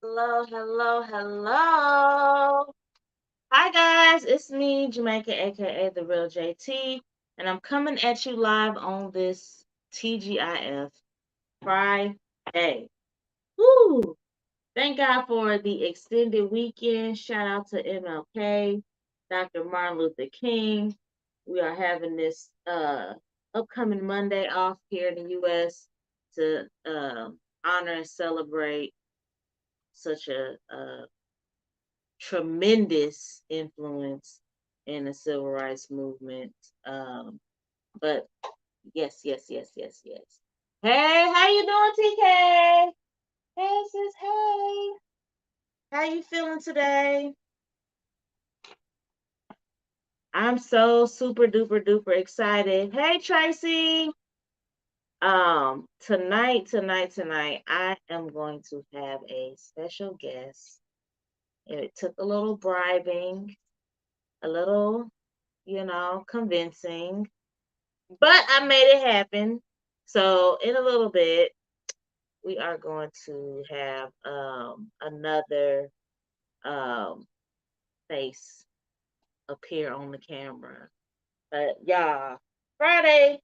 Hello, hello, hello. Hi guys, it's me, Jamaica, aka the real JT, and I'm coming at you live on this TGIF Friday. Woo! Thank God for the extended weekend. Shout out to MLK, Dr. Martin Luther King. We are having this upcoming Monday off here in the US to honor and celebrate such a tremendous influence in the civil rights movement. Um, but yes, yes, yes, yes, yes. Hey, how you doing, TK? Hey, sis. Hey, how you feeling today? I'm so super duper duper excited. Hey, Tracy. Tonight, I am going to have a special guest. It took a little bribing, a little, convincing, but I made it happen. So in a little bit, we are going to have another um face appear on the camera. But y'all, Friday,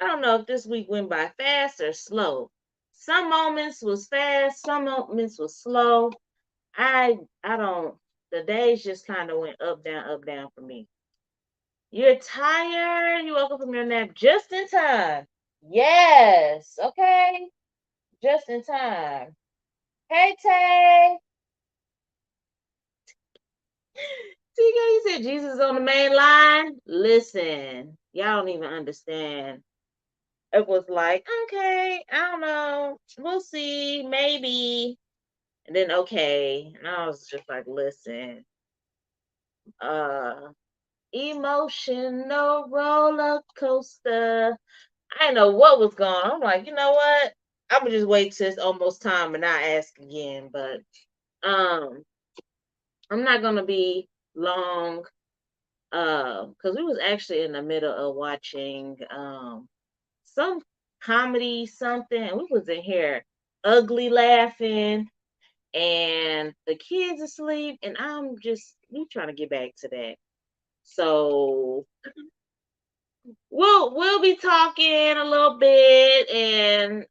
I don't know if this week went by fast or slow. Some moments was fast, some moments was slow. I don't the days just kind of went up, down for me. You're tired. You woke up from your nap just in time. Yes. Okay. Just in time. Hey, Tay. TK, you said Jesus is on the main line. Listen, y'all don't even understand. It was like, okay, I don't know. We'll see. Maybe. And then, okay. And I was just like, listen, uh, emotional roller coaster. I didn't know what was going on. I'm like, you know what? I'm gonna just wait till it's almost time and not ask again. But um, I'm not gonna be long. Because we was actually in the middle of watching some comedy something, and we was in here ugly laughing, and the kids asleep, and I'm just we trying to get back to that. So we'll be talking a little bit and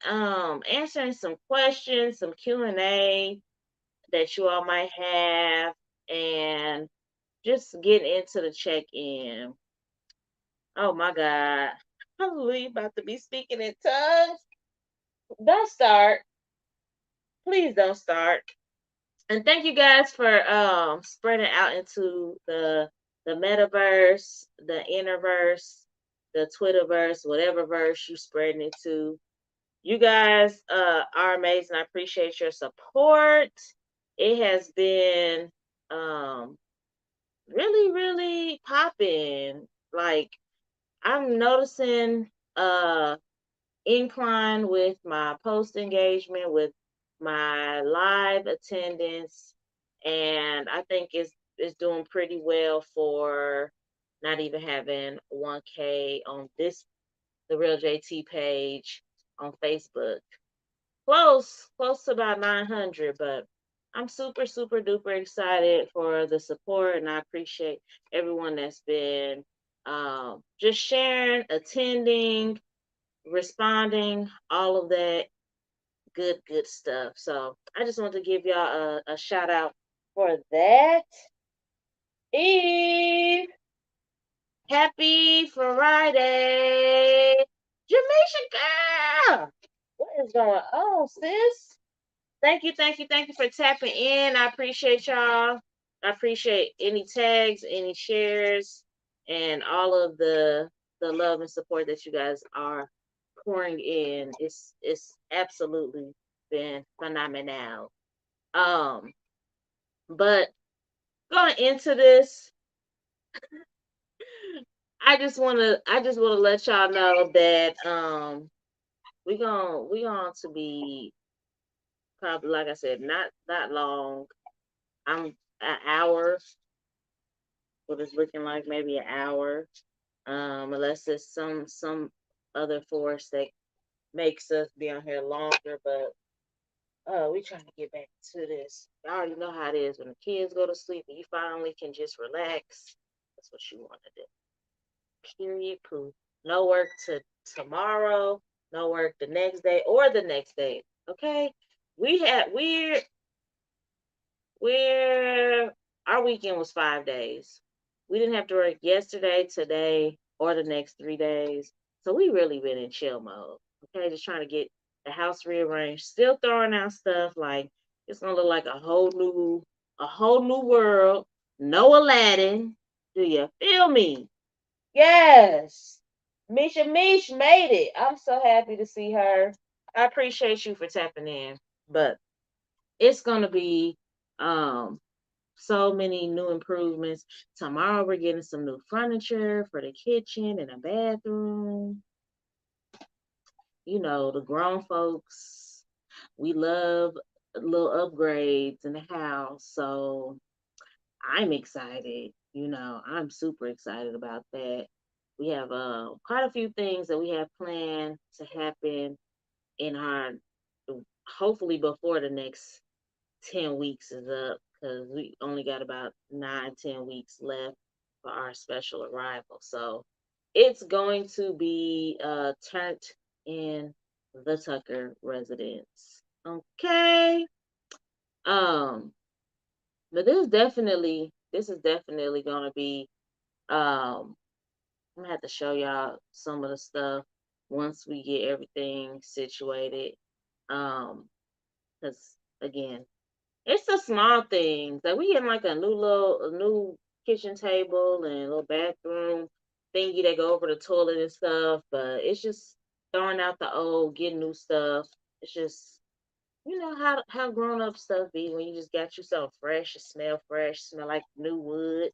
answering some questions, some Q&A that you all might have, and just getting into the check-in. Oh my God. We about to be speaking in tongues. Don't start. Please don't start. And thank you guys for spreading out into the metaverse, the innerverse, the Twitterverse, whatever verse you spreading it to. You guys are amazing. I appreciate your support. It has been um, really, really popping. Like I'm noticing incline with my post engagement, with my live attendance, and I think it's doing pretty well for not even having 1K on this the real JT page on Facebook. Close to about 900, but I'm super, super duper excited for the support, and I appreciate everyone that's been just sharing, attending, responding, all of that good stuff. So I just want to give y'all a shout out for that. Eve, happy Friday, Jamaican girl. What is going on, sis? Thank you for tapping in. I appreciate y'all. I appreciate any tags, any shares, and all of the love and support that you guys are pouring in. It's absolutely been phenomenal. Um, but going into this, I just wanna let y'all know that we going to be probably, like I said, not long. I'm an hour, what it's looking like, maybe an hour. Unless there's some other force that makes us be on here longer, but We trying to get back to this. I already know how it is when the kids go to sleep and you finally can just relax. That's what you want to do. Period. Poo. No work to tomorrow. No work the next day or the next day. Okay. We had we're our weekend was 5 days. We didn't have to work yesterday, today, or the next 3 days. So we really been in chill mode. Okay, just trying to get the house rearranged. Still throwing out stuff like it's gonna look like a whole new world. No Aladdin. Do you feel me? Yes. Misha Mish made it. I'm so happy to see her. I appreciate you for tapping in. But it's gonna be um so many new improvements. Tomorrow we're getting some new furniture for the kitchen and a bathroom. You know, the grown folks, we love little upgrades in the house. So I'm excited. I'm super excited about that. We have quite a few things that we have planned to happen in our hopefully before the next 10 weeks is up because we only got about 9, 10 weeks left for our special arrival. So it's going to be turned in the Tucker residence. Okay. Um, but this is definitely gonna be I'm gonna have to show y'all some of the stuff once we get everything situated. Because again, it's the small things. Like we getting like a new kitchen table and a little bathroom thingy that go over the toilet and stuff. But it's just throwing out the old, getting new stuff. It's just how grown up stuff be when you just got you something fresh, it smell like new wood.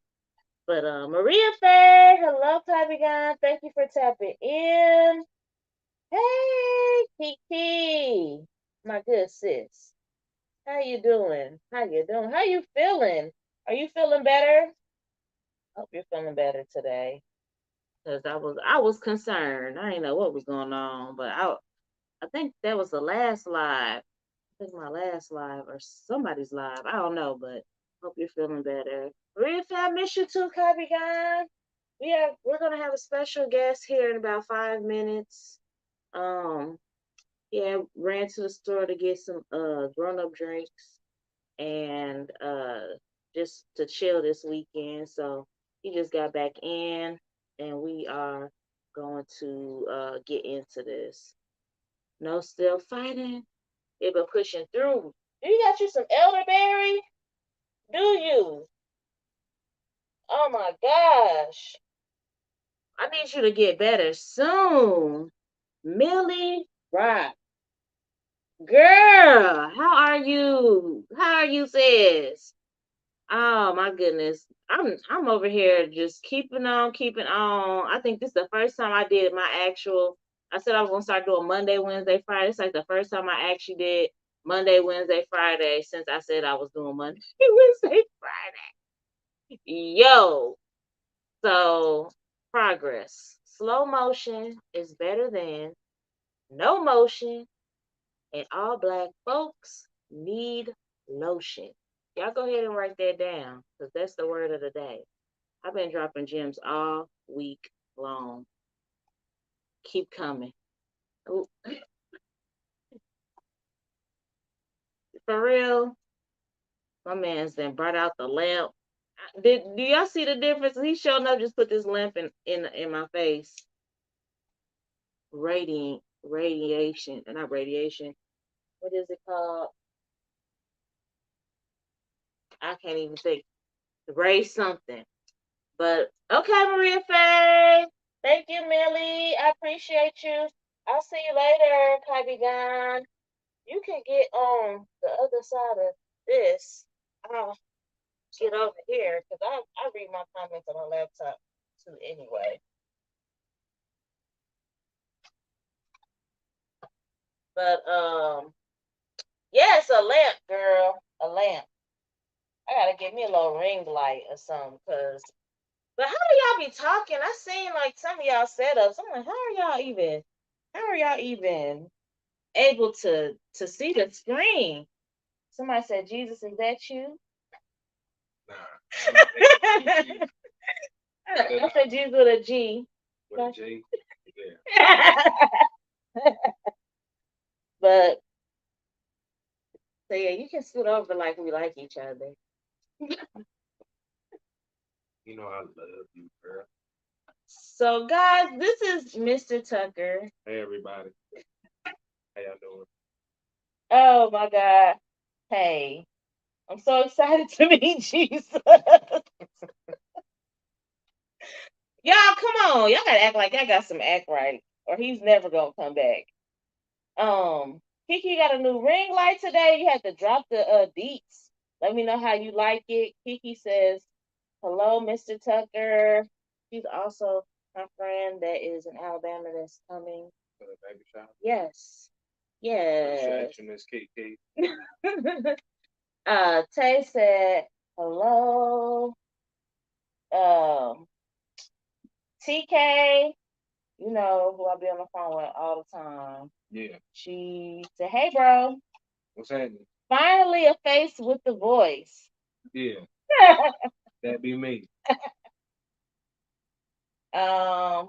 But Maria Faye, hello, Tabby Gun. Thank you for tapping in. Hey, Kiki, my good sis. How you doing? How you doing? How you feeling? Are you feeling better? Hope you're feeling better today. Cause I was concerned. I didn't know what was going on, but I think that was the last live. I think my last live or somebody's live. I don't know, but hope you're feeling better. Real I miss you too, Copy Guy. We're gonna have a special guest here in about 5 minutes. Um, yeah, ran to the store to get some grown up drinks and just to chill this weekend. So he just got back in, and we are going to get into this. No, still fighting. They've been pushing through. Do you got you some elderberry? Do you? Oh my gosh. I need you to get better soon. Millie Rock. Girl, how are you? How are you, sis? Oh my goodness. I'm over here just keeping on, keeping on. I think this is the first time I did my actual I said I was gonna start doing Monday, Wednesday, Friday. It's like the first time I actually did Monday, Wednesday, Friday since I said I was doing Monday, Wednesday, Friday. Yo. So progress. Slow motion is better than no motion, and all black folks need lotion. Y'all go ahead and write that down because that's the word of the day. I've been dropping gems all week long. Keep coming. Ooh, for real, my man's then brought out the lamp. Do y'all see the difference? He showing up, just put this lamp in my face. Radiation, not radiation. What is it called? I can't even think. Ray something. But okay, Maria Faye. Thank you, Millie. I appreciate you. I'll see you later, Kylie Gun. You can get on the other side of this. I'll get over here because I read my comments on my laptop too anyway. But yes, a lamp, girl. A lamp. I gotta get me a little ring light or something, cause but how do y'all be talking? I seen like some of y'all setups. I'm like, how are y'all even able to see the screen. Somebody said, Jesus, is that you? Nah. I said Jesus with a G. With a G? Yeah. But so yeah, you can scoot over like we like each other. You know I love you, girl. So guys, this is Mr. Tucker. Hey everybody. How y'all doing? Oh my God. Hey, I'm so excited to meet Jesus. Y'all, come on. Y'all gotta act like I got some act right, or he's never gonna come back. Kiki got a new ring light today. You had to drop the deets. Let me know how you like it. Kiki says, "Hello, Mr. Tucker." She's also my friend that is in Alabama that's coming. For the baby shower? Yes. Yes. Appreciate you, Miss Kiki. Tay said, "Hello." Um, TK, you know who I be on the phone with all the time. Yeah. She said, "Hey, bro. What's happening? Finally a face with the voice." Yeah. That be me. um,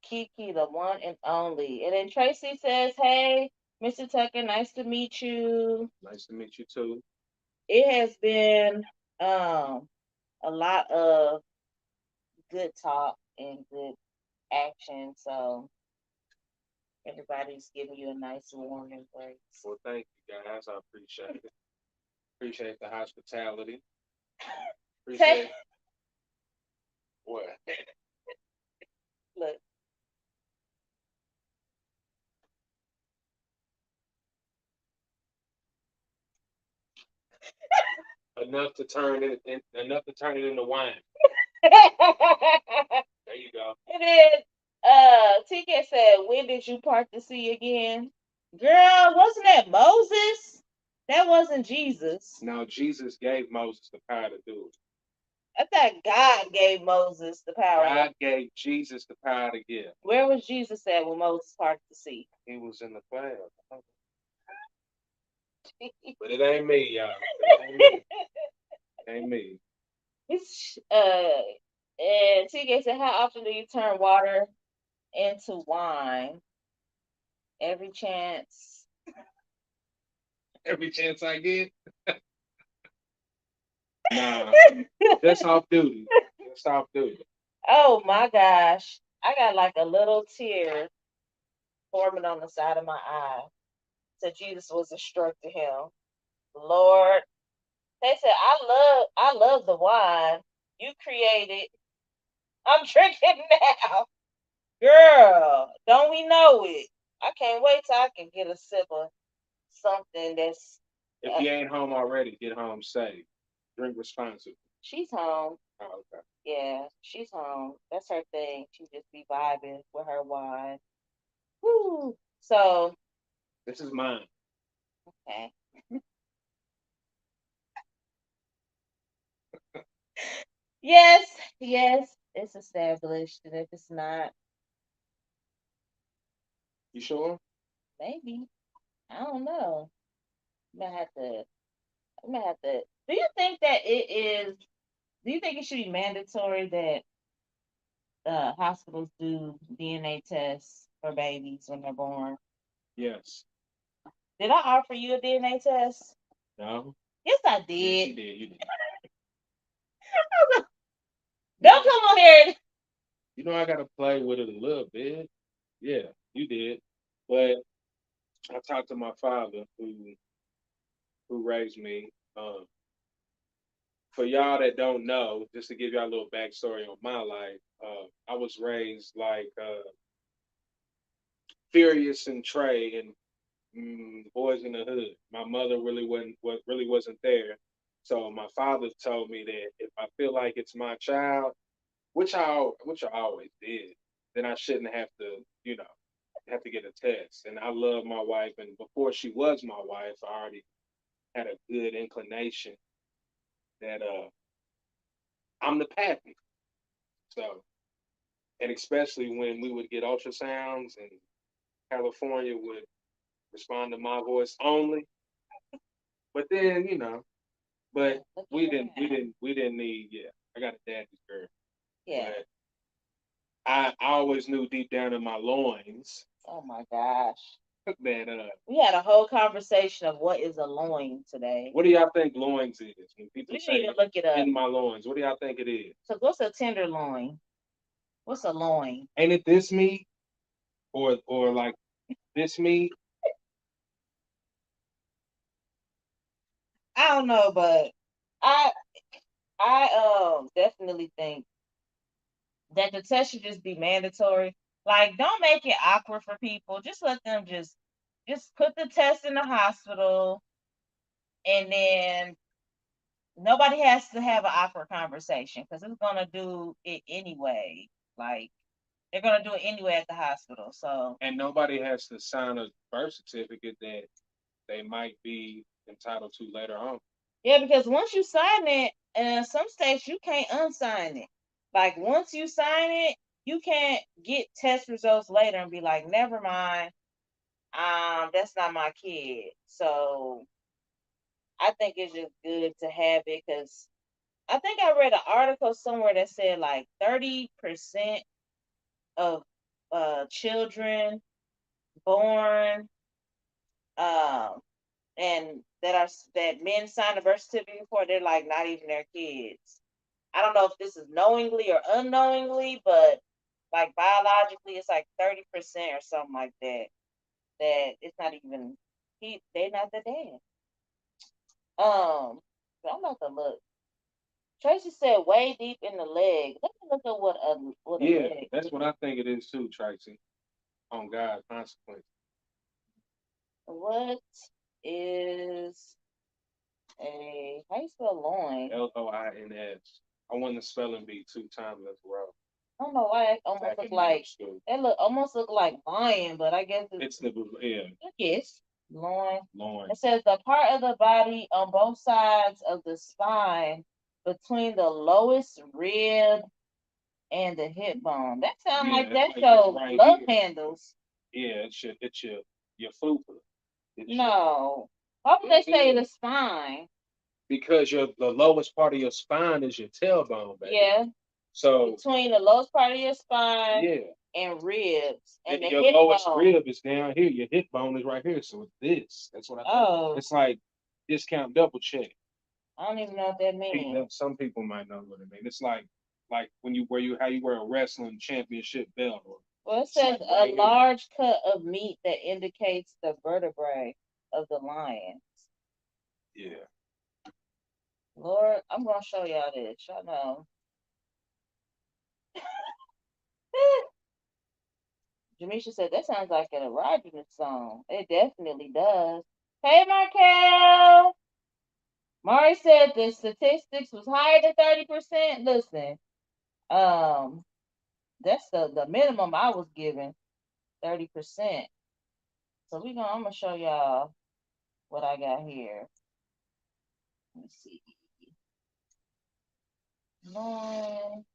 Kiki, the one and only. And then Tracy says, "Hey, Mr. Tucker, nice to meet you." Nice to meet you too. It has been a lot of good talk and good action. So everybody's giving you a nice warm embrace. Well, thank you guys. I appreciate it. Appreciate the hospitality. Appreciate what? Look. Enough to turn it into wine. There you go. And then TK said, "When did you part the sea again?" Girl, wasn't that Moses? That wasn't Jesus. Now Jesus gave Moses the power to do it. I thought God gave Moses the power. God gave Jesus the power to give. Where was Jesus at when Moses parted the sea? He was in the cloud. But it ain't me, y'all. It ain't me. It ain't me. It's, and TK said, "How often do you turn water into wine?" Every chance. Every chance I get. Nah. Just off duty. Just off duty. Oh my gosh. I got like a little tear forming on the side of my eye. So Jesus was instructing him. Lord, they said, I love the wine you created. I'm drinking now. Girl, don't we know it? I can't wait till I can get a sip of something that's. If you ain't home already, get home safe. Drink responsibly. She's home. Oh, okay. Yeah, she's home. That's her thing. She just be vibing with her wine. Woo. So, This is mine. okay. Yes, yes, it's established. And if it's not, You sure? maybe. I don't know. I'm gonna have to. I'm gonna have to. Do you think that it is? Do you think it should be mandatory that hospitals do DNA tests for babies when they're born? Yes. Did I offer you a DNA test? No? Yes, I Yes, did. you did. You did. Don't come on here. You know I gotta play with it a little bit. Yeah, you did. But I talked to my father who raised me. For y'all that don't know, just to give y'all a little backstory on my life, I was raised like Furious and Trey and Boys in the Hood. My mother really wasn't there, so my father told me that if I feel like it's my child, which I always did, then I shouldn't have to, have to get a test. And I love my wife, and before she was my wife, I already had a good inclination that I'm the pappy. So, and especially when we would get ultrasounds and California would respond to my voice only. But then, but Look we at didn't, we that. didn't, we didn't need. Yeah, I got a daddy's girl, Yeah. but I always knew deep down in my loins Oh my gosh. that We had a whole conversation of what is a loin today. what do y'all think loins is when people We didn't say even look it up. in my loins? What do y'all think it is? So what's a tenderloin? What's a loin? Ain't it this meat or like this meat? I don't know, but I I definitely think that the test should just be mandatory. Like, don't make it awkward for people. Just let them just put the test in the hospital, and then nobody has to have an awkward conversation because it's gonna do it anyway. Like, they're gonna do it anyway at the hospital. So And nobody has to sign a birth certificate that they might be entitled to later on. yeah, because once you sign it, in some states you can't unsign it. Like, once you sign it, you can't get test results later and be like, never mind, that's not my kid. So I think it's just good to have it because I think I read an article somewhere that said like 30% of children born um and that men sign a birth certificate for, they're like not even their kids. I don't know if this is knowingly or unknowingly, but like biologically it's like 30% or something like that. That it's not even they're not the dad. But I'm about to look. Tracy said way deep in the leg. Let me look at what a Yeah, leg that's is. what I think it is too, Tracy. On God's consequence. What is a how you spell loin? Loins. I won the spelling bee 2 times in a row I don't know why it almost back look in middle like school. it look almost look like lion, but I guess it's It's the yeah, yes, loin. It loin. says the part of the body on both sides of the spine between the lowest rib and the hip bone. That sounds Yeah, like it's that like it's shows right love here. handles. Yeah, it's your fupa. It's your No. Why would they yes it say is. the spine? Because the lowest part of your spine is your tailbone, baby. Yeah, So between the lowest part of your spine yeah. and ribs And and the your hip lowest bone. rib is down here. Your hip bone is right here. So it's this. That's what I think. Oh, It's like discount double check. I don't even know what that means. Some people might know what it means. It's like when you wear you how you wear a wrestling championship belt, or Well, it it's says like a right here. large cut of meat that indicates the vertebrae of the lion. Yeah. Lord, I'm gonna show y'all this. Y'all know. Jamisha said that sounds like an erogenous song. It definitely does. Hey, Markel. Mari said the statistics was higher than 30%. Listen, um, that's the minimum I was given, 30%. So I'm gonna show y'all what I got here. Let me see. Loin.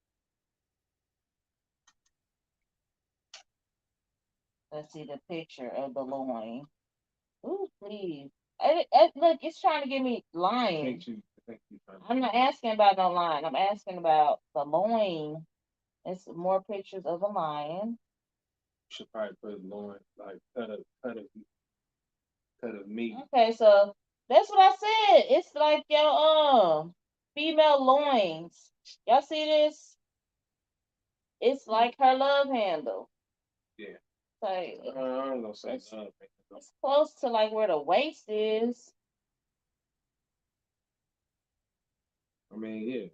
Let's see the picture of the loin. Ooh, please. Look, it's trying to give me lion. I think you I'm not asking about no lion. I'm asking about the loin. It's more pictures of a lion. should probably put loin like cut of meat. Okay, so that's what I said. It's like your female loins. Y'all see this? It's like her love handle. Yeah. Like I ain't gonna say it's, nothing. it's close to like where the waist is. I mean, yeah.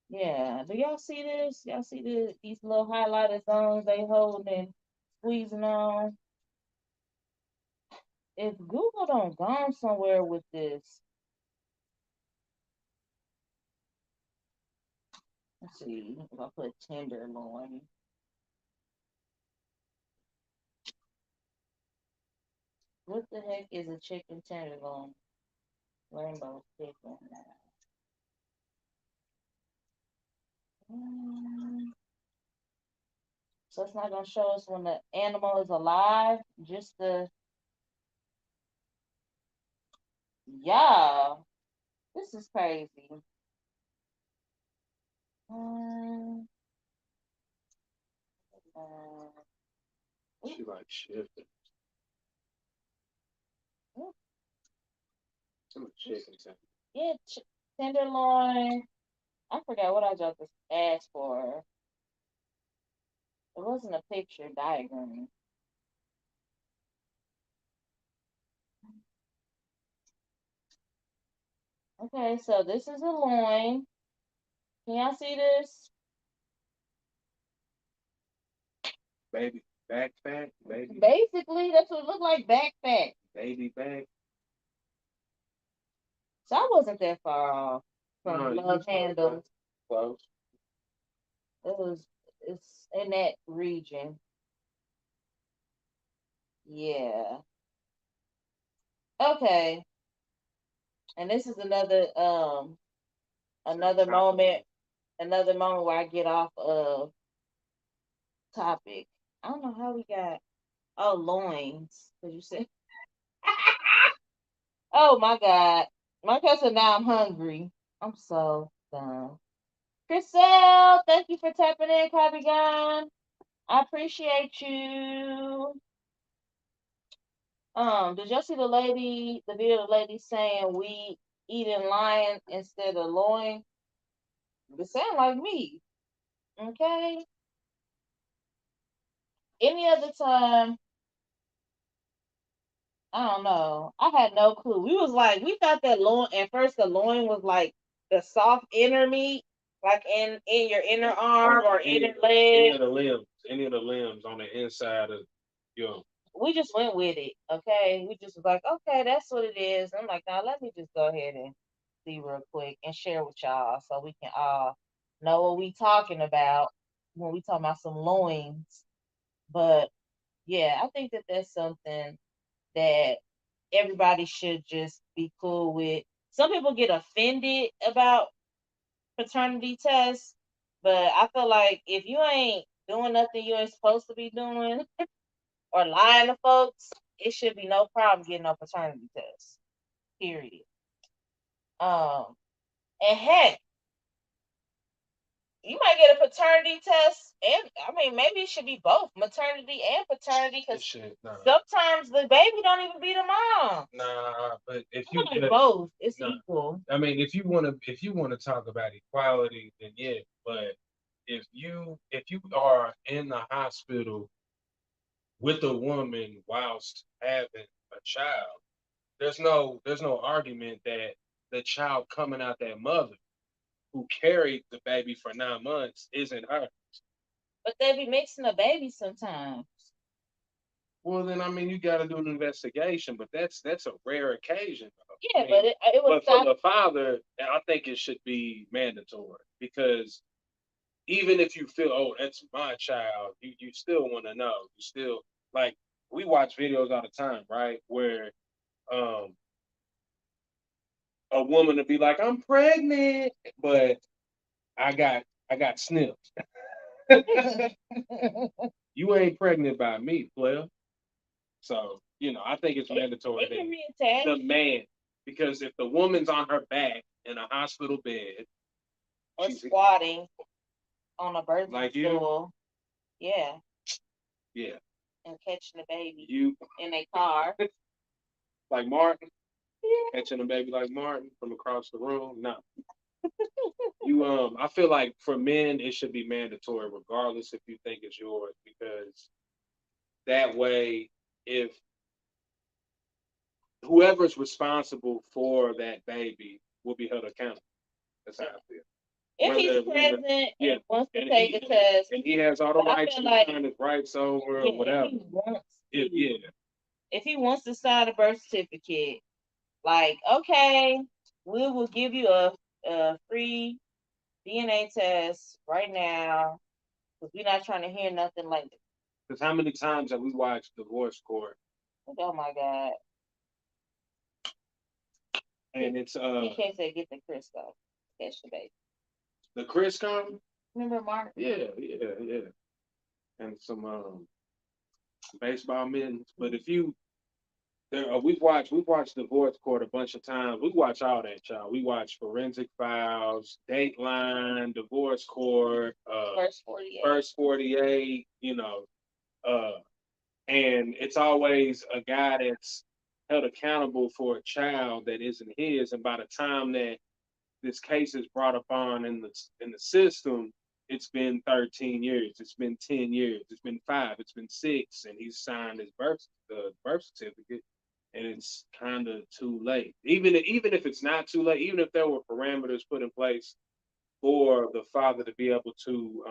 Yeah. Do y'all see this? Y'all see these little highlighted zones they holding and squeezing on? If Google don't gone somewhere with this, let's see. If I put tenderloin, what the heck is a chicken tenderloin? Rainbow chicken. Mm, So it's not gonna show us when the animal is alive. Just the yeah. This is crazy. Um, uh, She like shifting. Some chicken tender. yeah, tenderloin. I forgot what I just asked for. It wasn't a picture diagram. Okay, so this is a loin. Can y'all see this? Baby backpack, baby Basically, that's what it looked like backpack. baby back. So I wasn't that far off No, from you love handles. close. It's in that region. Yeah. Okay. And this is another moment another moment where I get off of topic. I don't know how we got loins. Cause you said oh my God. My cousin now I'm hungry. I'm so done. Chriselle, thank you for tapping in, Copy Gun. I appreciate you. Did y'all see the video of the lady saying we eating lion instead of loin? It sound like me. Okay. Any other time, I don't know. I had no clue. We thought that loin at first the loin was like the soft inner meat, like in your inner arm or inner leg. Any of the limbs on the inside of your. We just went with it. Okay. We just was like, okay, that's what it is. I'm like, now let me just go ahead and see real quick and share with y'all so we can all know what we talking about when we talking about some loins. But yeah, I think that that's something that everybody should just be cool with. Some people get offended about paternity tests, but I feel like if you ain't doing nothing you ain't supposed to be doing or lying to folks, it should be no problem getting a paternity test. Period. Um, and heck, you might get a paternity test, and I mean maybe it should be both maternity and paternity because sometimes the baby don't even be the mom. Nah, but if you like both, it's equal. I mean, if you wanna talk about equality, then yeah. But if you are in the hospital with a woman whilst having a child, there's no argument that the child coming out that mother who carried the baby for 9 months isn't her. But they be mixing the baby sometimes. Well, then I mean, you got to do an investigation, but that's a rare occasion. Yeah, I mean, but it was. But for the father, I think it should be mandatory because even if you feel, oh, that's my child, you still want to know. You still like we watch videos all the time, right? Where um a woman would be like, I'm pregnant, but I got I got snipped. You ain't pregnant by me, player. So, I think it's mandatory that the man, because if the woman's on her back in a hospital bed or squatting on a birthing like stool, yeah, yeah, and catching the baby you in a car, like Martin, catching a baby like Martin from across the room, no. I feel like for men it should be mandatory regardless if you think it's yours because that way if whoever's responsible for that baby will be held accountable. That's how I feel. If he's present and wants to take a test, and he has all the rights to sign his rights over or whatever. If he wants to sign a birth certificate, like okay, we will give you a free DNA test right now because we're not trying to hear nothing like that. Because how many times have we watched divorce court? Oh my God. And it's in case they get the Crisco. Catch the baby. The Crisco? Remember Mark? Yeah, yeah, yeah. and some baseball mittens. But if you we've watched Divorce Court a bunch of times. We watch all that, y'all. We watch Forensic Files, Dateline, Divorce Court, First 48. First 48. Uh, and it's always a guy that's held accountable for a child that isn't his. And by the time that this case is brought upon in the system, it's been 13 years, it's been 10 years, it's been 5, it's been 6, and he's signed his birth certificate, and it's kind of too late. Even if it's not too late, even if there were parameters put in place for the father to be able to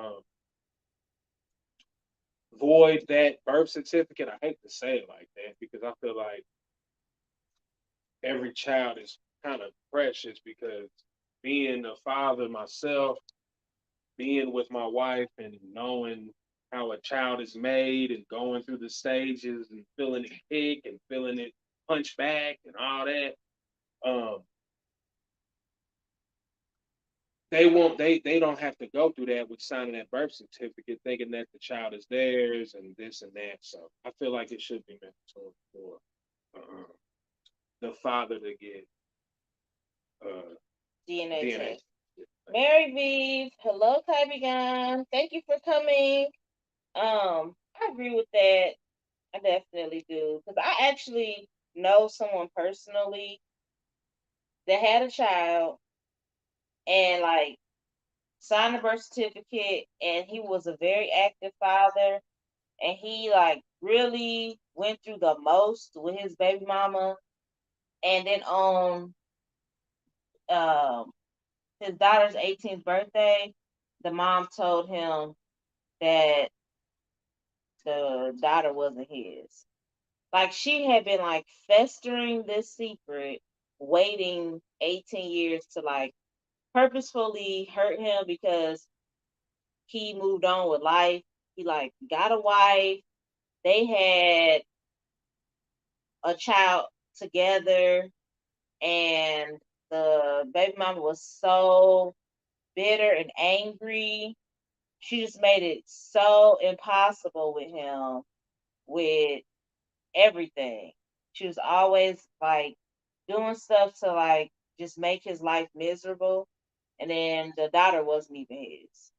void that birth certificate. I hate to say it like that because I feel like every child is kind of precious because being a father myself, being with my wife and knowing how a child is made and going through the stages and feeling it kick and feeling it punch back and all that, um, they don't have to go through that with signing that birth certificate, thinking that the child is theirs and this and that. So I feel like it should be mandatory for uh, the father to get uh, DNA DNA. test. Mary V, hello, Kybegon. Thank you for coming. I agree with that. I definitely do. Because I actually know someone personally that had a child and like signed a birth certificate, and he was a very active father, and he like really went through the most with his baby mama. And then on um his daughter's 18th birthday, the mom told him that the daughter wasn't his. Like she had been like festering this secret, waiting 18 years to like purposefully hurt him because he moved on with life. He like got a wife. They had a child together, and the baby mama was so bitter and angry. She just made it so impossible with him with everything. She was always like doing stuff to like just make his life miserable. And then the daughter wasn't even his.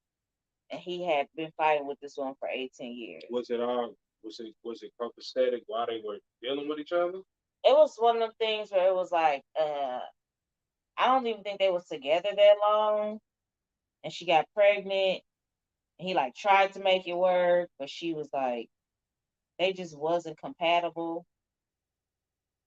And he had been fighting with this one for 18 years. Was it copacetic while they were dealing with each other? It was one of them things where it was like, I don't even think they was together that long. And she got pregnant. And he like tried to make it work, but she was like, they just wasn't compatible.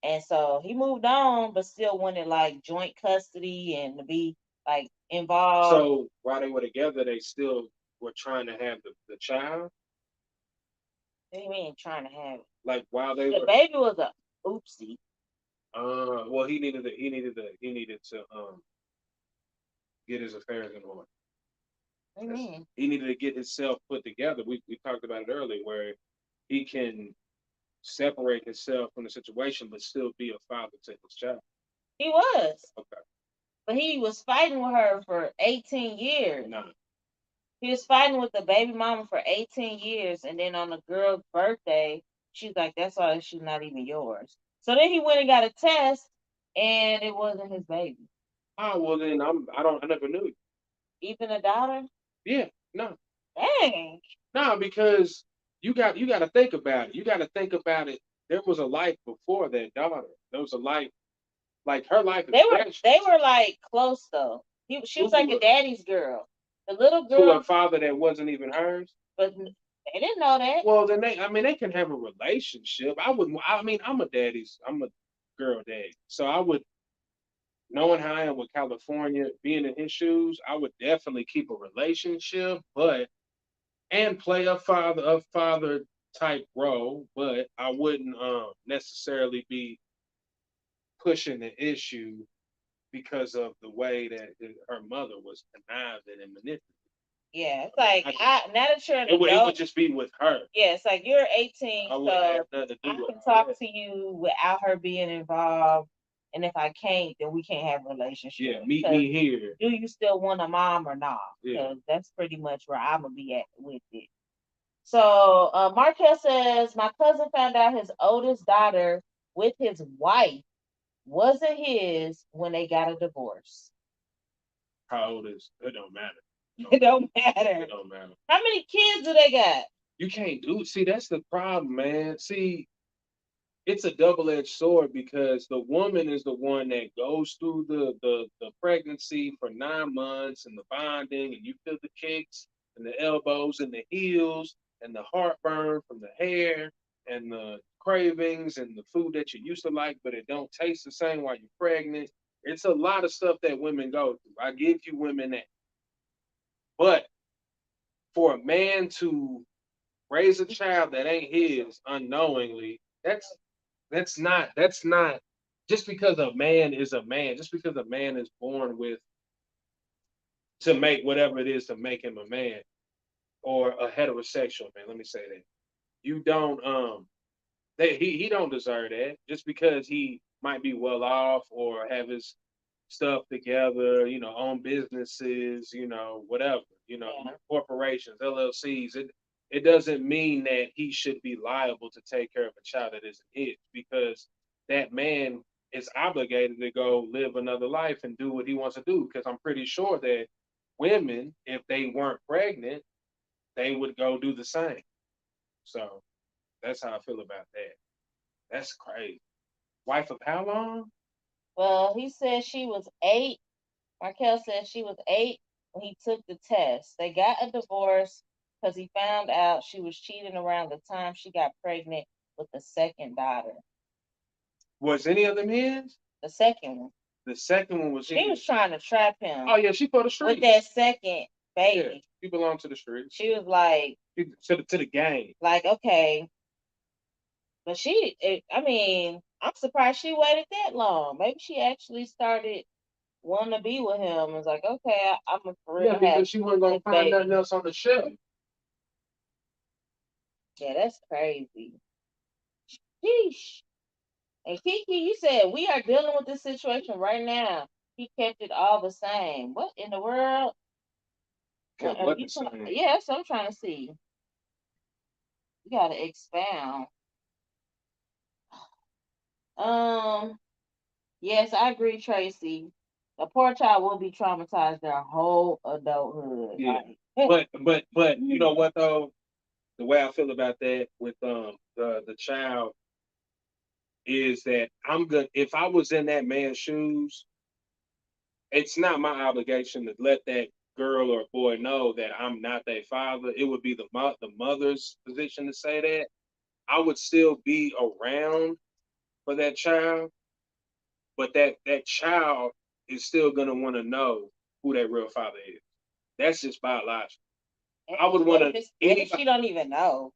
And so he moved on, but still wanted like joint custody and to be like involved. So while they were together, they still were trying to have the child. What do you mean trying to have it? Like while they The were, baby was a oopsie. well, he needed to get his affairs in order. What do you mean? He needed to get himself put together. We talked about it earlier, where he can separate himself from the situation, but still be a father to his child. He was. Okay. But he was fighting with her for 18 years. No. He was fighting with the baby mama for 18 years. And then on the girl's birthday, she's like, that's why she's not even yours. So then he went and got a test, and it wasn't his baby. Oh well, then I never knew. Even a daughter? Yeah, no, Dang. no, because you got to think about it. You got to think about it. There was a life before that daughter. There was a life, like her life is precious They were like close though. She was like a daddy's girl. The little to girl, a father that wasn't even hers. but they didn't know that. Well, then I mean, they can have a relationship. I wouldn't. I mean, I'm a girl dad, so I would, knowing how I am with California, being in his shoes, I would definitely keep a relationship, but and play a father type role, but I wouldn't necessarily be pushing the issue because of the way that her mother was conniving and manipulating. Yeah, it's like now that you're an It would adult, just be with her. yeah, it's like you're 18, I wouldn't so have nothing to do I with can all talk that. to you without her being involved. And if I can't, then we can't have a relationship. Yeah, meet me here. Do you still want a mom or not? Yeah. Because that's pretty much where I'm gonna be at with it. So Markel says my cousin found out his oldest daughter with his wife wasn't his when they got a divorce. How old is it? Don't matter. It don't matter. It don't matter. How many kids do they got? You can't do. See, that's the problem, man. See, it's a double-edged sword because the woman is the one that goes through the pregnancy for 9 months and the bonding, and you feel the kicks and the elbows and the heels and the heartburn from the hair and the cravings and the food that you used to like, but it don't taste the same while you're pregnant. It's a lot of stuff that women go through. I give you women that, but for a man to raise a child that ain't his unknowingly, that's not just because a man is a man, just because a man is born with to make whatever it is to make him a man or a heterosexual man. Let me say that. You don't that he don't deserve that just because he might be well off or have his stuff together, own businesses, whatever, Yeah. corporations, LLCs. It doesn't mean that he should be liable to take care of a child that isn't his because that man is obligated to go live another life and do what he wants to do. Because I'm pretty sure that women, if they weren't pregnant, they would go do the same. So that's how I feel about that. That's crazy. Wife of how long? Well, he said she was 8. Markel said she was 8 when he took the test. They got a divorce because he found out she was cheating around the time she got pregnant with the second daughter. Was any of them his? The second one. The second one was She his. was trying to trap him Oh yeah, she for the with streets. that second Yeah, baby. she belonged to the streets. She was like, To the game. okay. But I mean, I'm surprised she waited that long. Maybe she actually started wanting to be with him. And was like, okay, I'm a for Yeah, real have because she wasn't gonna this find baby. nothing else on the shelf. Yeah, that's crazy. Sheesh. And Kiki, you said we are dealing with this situation right now. He kept it all the same. What in the world? Kept what the same. Yeah, that's what I'm trying to see. You gotta expound. Um, yes, I agree, Tracy. The poor child will be traumatized their whole adulthood. Yeah. Like, But you know what though? The way I feel about that with the child is that I'm good if I was in that man's shoes, it's not my obligation to let that girl or boy know that I'm not their father. It would be the mother's position to say that. I would still be around for that child, but that child is still gonna want to know who that real father is. That's just biological. I would want to what if she anybody. don't even know?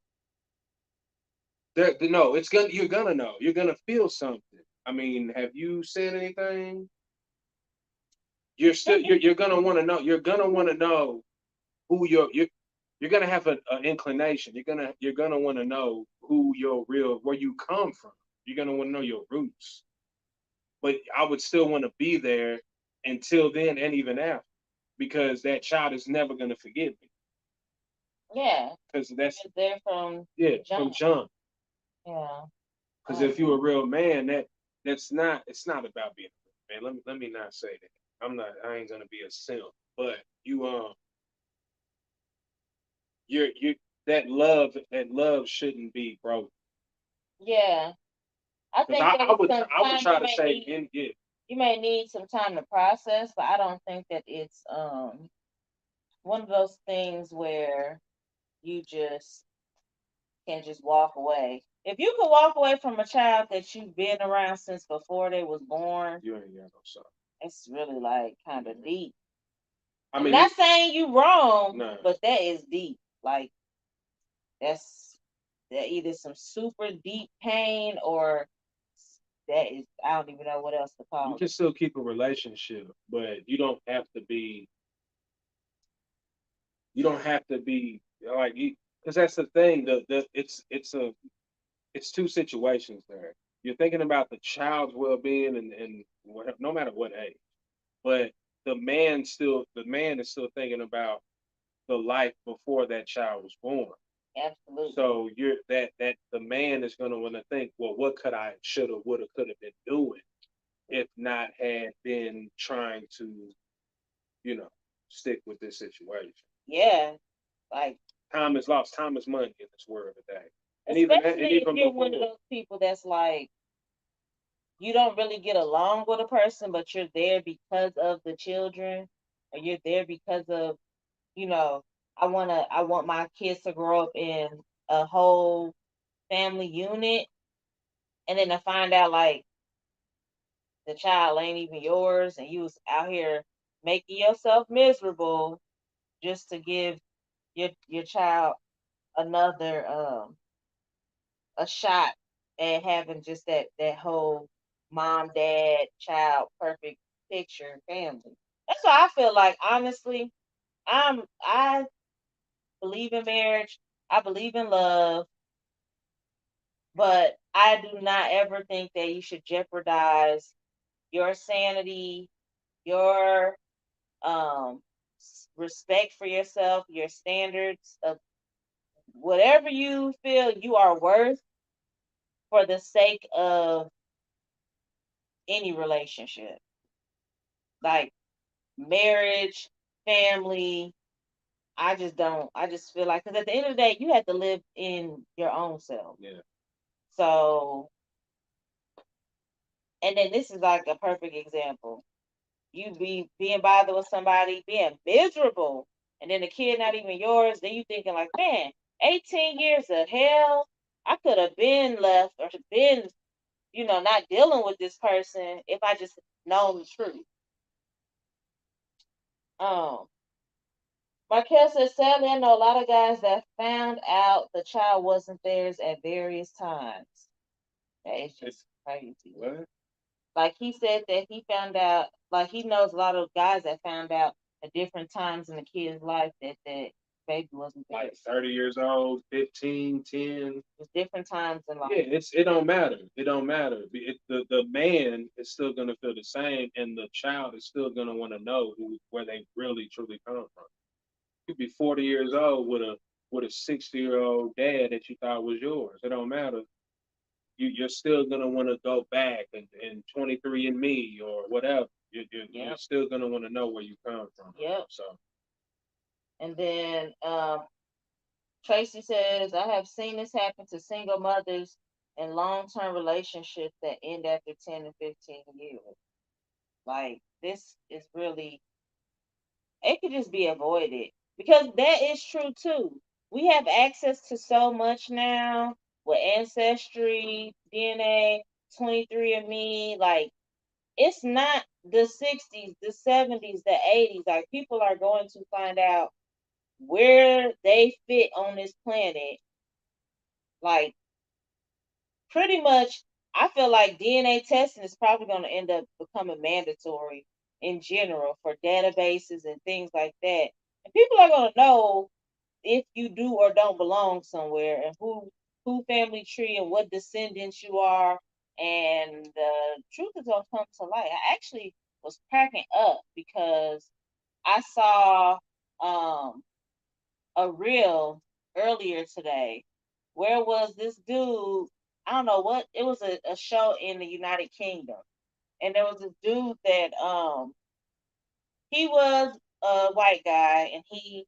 No, it's gonna you're gonna know. You're gonna feel something. I mean, have you said anything? You're gonna want to know. You're gonna want to know who you're gonna have an inclination. You're gonna want to know who your real where you come from. You're gonna want to know your roots. But I would still want to be there until then and even after because that child is never gonna forgive me Yeah, because he that's was there from yeah from jump. John. Yeah. Because if you're a real man, that's not it's not about being a real man. Let me not say that. I ain't gonna be a simp. But you that love shouldn't be broken. Yeah. I Because think that it's I would sometimes try to say in yeah. you may need some time to process, but I don't think that it's one of those things where you just can just walk away. If you could walk away from a child that you've been around since before they was born, You ain't got no son. it's really like kind of deep. I I'm mean not it's saying you wrong, nah. but that is deep. Like that's that either some super deep pain or that is I don't even know what else to You call can it. still keep a relationship, but you don't have to be like because that's the thing. It's two situations there. You're thinking about the child's well-being and no matter what age, but the man is still thinking about the life before that child was born. Absolutely. So that the man is going to want to think, well, what could I, should have, would have, could have been doing if not had been trying to, you know, stick with this situation. Yeah. Like, Time is lost. Time is money in this world today, and especially if even you're one of before. those people that's like, you don't really get along with a person, but you're there because of the children, or you're there because of, you know, I want my kids to grow up in a whole family unit, and then to find out like the child ain't even yours, and you was out here making yourself miserable just to give your child another a shot at having just that whole mom, dad, child perfect picture family. That's why I feel like honestly, I believe in marriage, I believe in love, but I do not ever think that you should jeopardize your sanity, your um respect for yourself, your standards of whatever you feel you are worth for the sake of any relationship. Like marriage, family. I just don't. I just feel like, because at the end of the day, you have to live in your own self. Yeah, So, and then this is like a perfect example. You be being bothered with somebody, being miserable, and then the kid not even yours. Then you thinking like, man, 18 years of hell. I could have been left or been, not dealing with this person if I just known the truth. Um, Markel says, sadly, I know a lot of guys that found out the child wasn't theirs at various times. That is it's just crazy. what, Like he said that he found out, like he knows a lot of guys that found out at different times in the kid's life that that baby wasn't like theirs. 30 years old, 15, 10. It's different times in Yeah, life. it don't matter. It don't matter. The man is still gonna feel the same, and the child is still gonna want to know where they really truly come from. You could be 40 years old with a 60-year-old dad that you thought was yours. It don't matter. You're still gonna want to go back and 23 and Me or whatever. You're Yep. still gonna want to know where you come from. Yep. So And then Tracy says, I have seen this happen to single mothers in long term relationships that end after 10 to 15 years. Like, this is really, it could just be avoided, because that is true too. We have access to so much now with ancestry, DNA, 23andMe. Like, it's not the 60s, the 70s, the 80s. Like, people are going to find out where they fit on this planet. Like, pretty much, I feel like DNA testing is probably going to end up becoming mandatory in general for databases and things like that. And people are going to know if you do or don't belong somewhere, and who family tree and what descendants you are, and the truth is going to come to light. I actually was cracking up because I saw um a reel earlier today where was this dude, I don't know what, it was a show in the United Kingdom, and there was this dude that he was a white guy, and he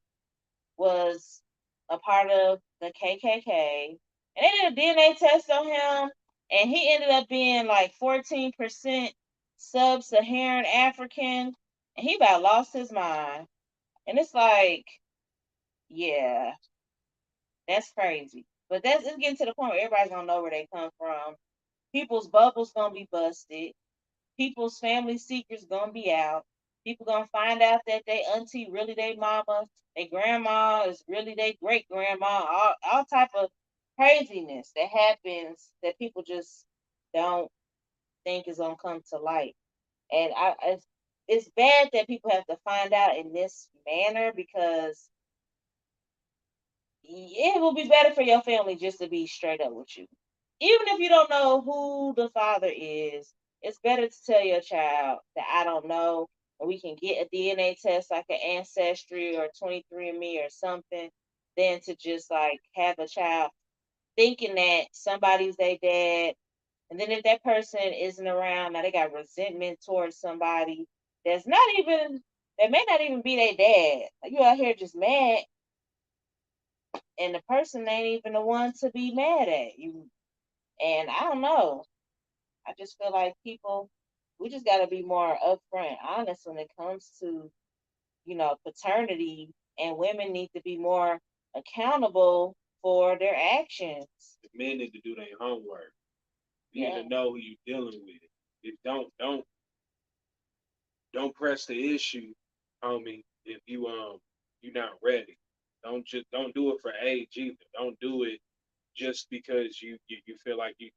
was a part of the KKK, and they did a DNA test on him, and he ended up being like 14% sub-Saharan African, and he about lost his mind. And it's like, yeah, that's crazy. But it's getting to the point where everybody's gonna know where they come from. People's bubbles gonna be busted. People's family secrets gonna be out. People gonna find out that they auntie really their mama, their grandma is really their great grandma. All type of craziness that happens that people just don't think is gonna come to light. And it's bad that people have to find out in this manner, because it will be better for your family just to be straight up with you. Even if you don't know who the father is, it's better to tell your child that I don't know, and we can get a DNA test like an ancestry or 23andMe or something than to just like have a child thinking that somebody's their dad. And then if that person isn't around, now they got resentment towards somebody that's not even, that may not even be their dad. Like you out here just mad, and the person ain't even the one to be mad at you. And I don't know. I just feel like people, we just got to be more upfront, honest when it comes to, paternity, and women need to be more accountable for their actions. The men need to do their homework. You need Yeah. to know who you're dealing with. If don't press the issue, homie. If you're not ready. Don't do it for age either. Don't do it just because you feel like you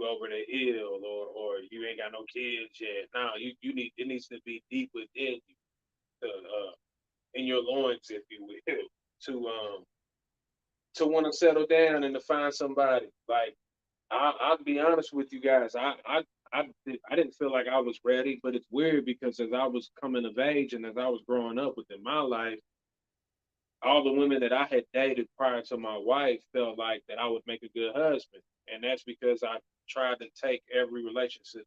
over the hill, or you ain't got no kids yet. No, you need, it needs to be deep within you, to, in your loins, if you will, to want to settle down and to find somebody. Like, I'll be honest with you guys. I didn't feel like I was ready, but it's weird because as I was coming of age and as I was growing up within my life, all the women that I had dated prior to my wife felt like that I would make a good husband, and that's because I tried to take every relationship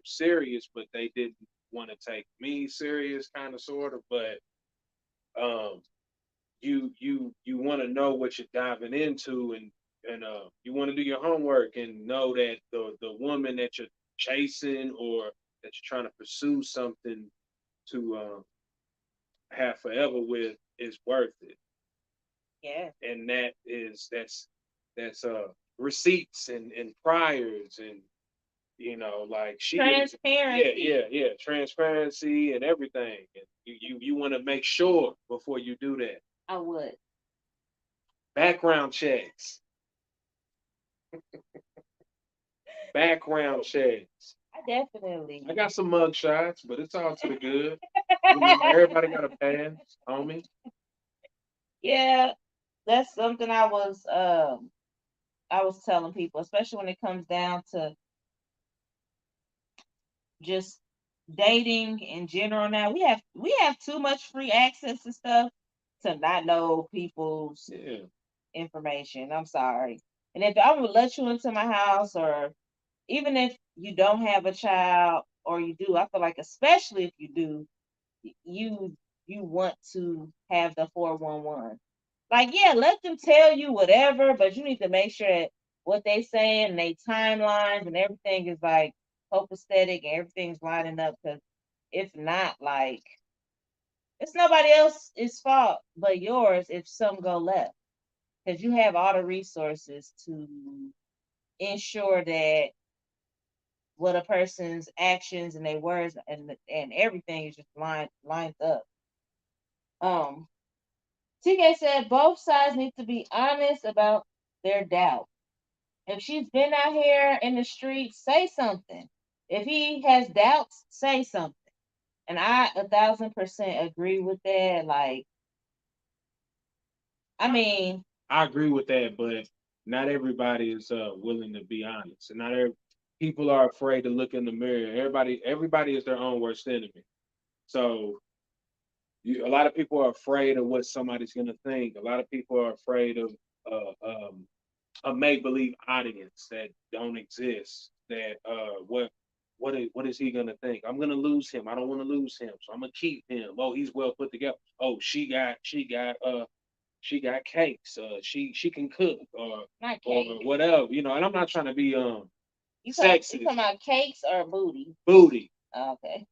serious, but they didn't want to take me serious, kind of, sort of. But um, you want to know what you're diving into, and you want to do your homework and know that the woman that you're chasing or that you're trying to pursue something to have forever with is worth it. Yeah. And that's receipts and priors, and like she didn't. Yeah, Transparency. yeah, yeah, transparency and everything, and you want to make sure before you do that. I would. Background checks, background checks. I definitely. I got some mug shots, but it's all to the good. Everybody got a pass, homie. Yeah, that's something I was telling people, especially when it comes down to just dating in general. Now we have too much free access to stuff to not know people's Yeah, information. I'm sorry. And if I would let you into my house, or even if you don't have a child or you do, I feel like especially if you do, you you want to have the 411. Like, yeah, let them tell you whatever, but you need to make sure that what they saying and they timelines and everything is like copacetic and everything's lining up. Because if not, like, it's nobody else's fault but yours if some go left. Because you have all the resources to ensure that what a person's actions and their words and everything is just lined up. Um, TK said both sides need to be honest about their doubt. If she's been out here in the streets, say something. If he has doubts, say something. And I 1,000% agree with that. Like, I mean, I agree with that, but not everybody is willing to be honest, and not every, people are afraid to look in the mirror. Everybody is their own worst enemy. So a lot of people are afraid of what somebody's going to think. A lot of people are afraid of a make believe audience that don't exist. That what is he gonna think? I'm gonna lose him. I don't want to lose him, so I'm gonna keep him. Oh, he's well put together. Oh, she got cakes. She can cook, not or cake. whatever. And I'm not trying to be You sexist. talking about cakes or booty? Booty. Okay.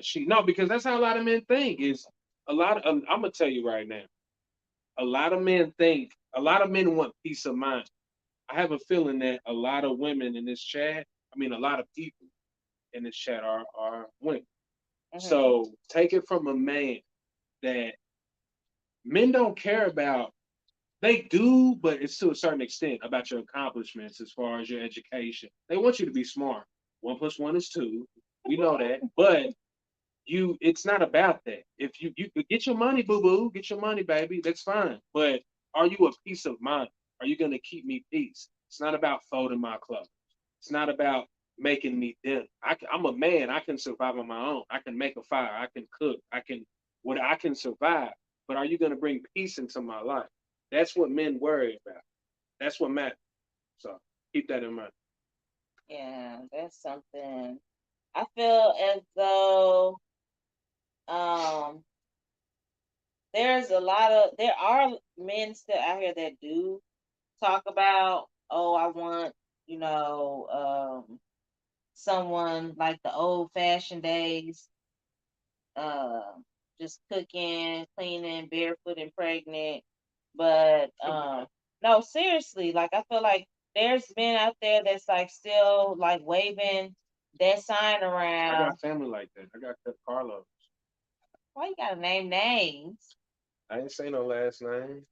She no, because that's how a lot of men think. Is a lot of I'm gonna tell you right now. A lot of men think. A lot of men want peace of mind. I have a feeling that a lot of women in this chat, I mean, a lot of people in this chat are women. Hmm. So take it from a man that men don't care about. They do, but it's to a certain extent about your accomplishments as far as your education. They want you to be smart. 1 plus 1 is 2. We know that, but it's not about that. If you get your money, boo boo, get your money, baby, that's fine. But are you a peace of mind? Are you gonna keep me peace? It's not about folding my clothes. It's not about making me dinner. I'm a man. I can survive on my own. I can make a fire. I can cook. I can survive. but are you going to bring peace into my life? That's what men worry about. That's what matters. So keep that in mind. Yeah, that's something. I feel as though um there are men still out here that do talk about, oh, I want, you know, someone like the old fashioned days, uh, just cooking, cleaning, barefoot and pregnant. But no, seriously, like I feel like there's men out there that's like still like waving that sign I around. got family like that. I got Carlos. Why you gotta name names? I ain't say no last name.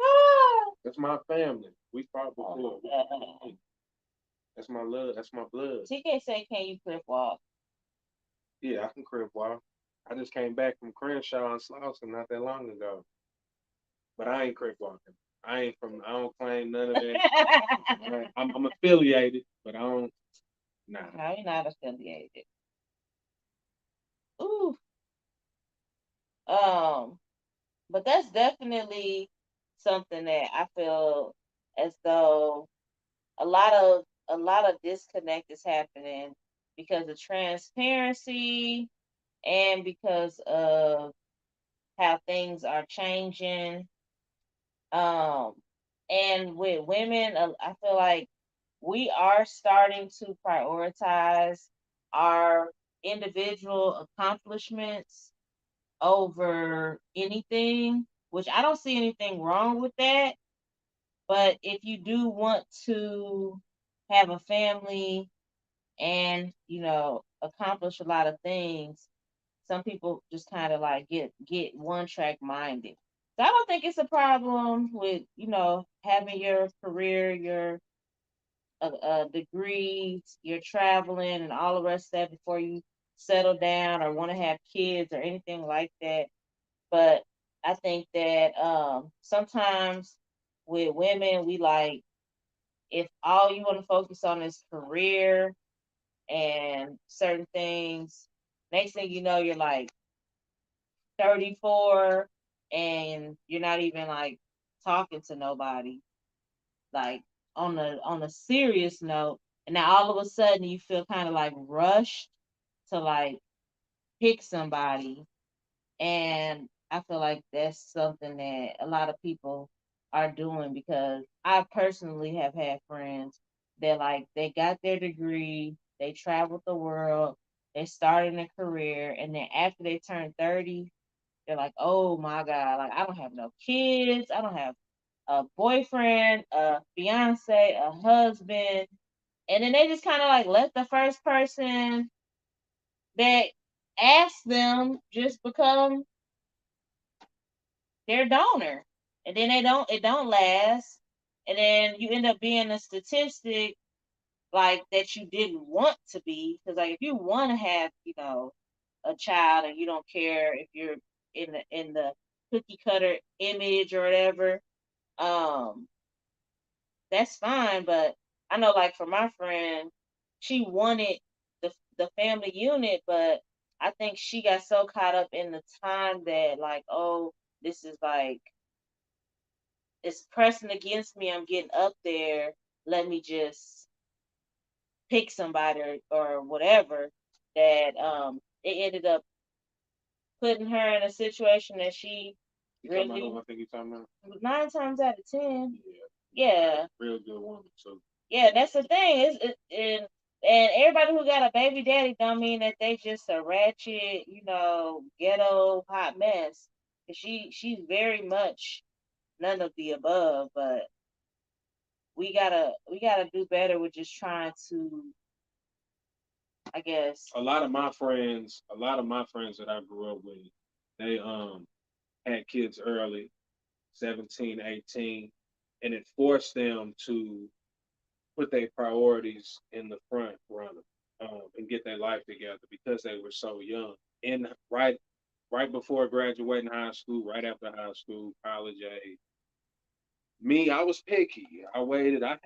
Ah! That's my family. We fought Oh before. my god. That's my love. That's my blood. TK say, can you clip walk? Yeah, I can crib walk. I just came back from Crenshaw and Slauson not that long ago. But I ain't crib walking. I ain't from. I don't claim none of that. I'm affiliated, but I don't. Nah. No, you're not affiliated. Ooh. Um, but that's definitely something that I feel as though a lot of a lot of disconnect is happening because of transparency and because of how things are changing. Um, and with women, I feel like we are starting to prioritize our individual accomplishments over anything, which I don't see anything wrong with that. But if you do want to have a family and, accomplish a lot of things, some people just kind of like get one track minded. So I don't think it's a problem with, having your career, your degrees, your traveling, and all the rest of that before you settle down or want to have kids or anything like that. But I think that sometimes with women, we like, if all you want to focus on is career and certain things, next thing you know, you're like 34 and you're not even like talking to nobody, like on a serious note. And now all of a sudden you feel kind of like rushed to like pick somebody. And I feel like that's something that a lot of people are doing, because I personally have had friends that like they got their degree, they traveled the world, they started a career, and then after they turn 30, they're like, oh my God, like I don't have no kids, I don't have a boyfriend, a fiance, a husband. And then they just kind of like let the first person that asked them just become their donor. And then it don't last. And then you end up being a statistic like that you didn't want to be. Because like if you want to have, a child and you don't care if you're in the cookie cutter image or whatever, um, that's fine. But I know, like for my friend, she wanted the family unit, but I think she got so caught up in the time that like, oh, this is like it's pressing against me. I'm getting up there. Let me just pick somebody or whatever. That it ended up putting her in a situation that she You talking about really, who I think you talking about? 9 times out of 10. Yeah, Yeah, real good woman. So yeah, that's the thing. And everybody who got a baby daddy don't mean that they just a ratchet, ghetto hot mess. She's very much none of the above, but we gotta do better with just trying to, I guess. a lot of my friends that I grew up with, they had kids early, 17, 18, and it forced them to put their priorities in the front runner, and get their life together because they were so young. And right before graduating high school, right after high school, college age. Me, I was picky. I waited. I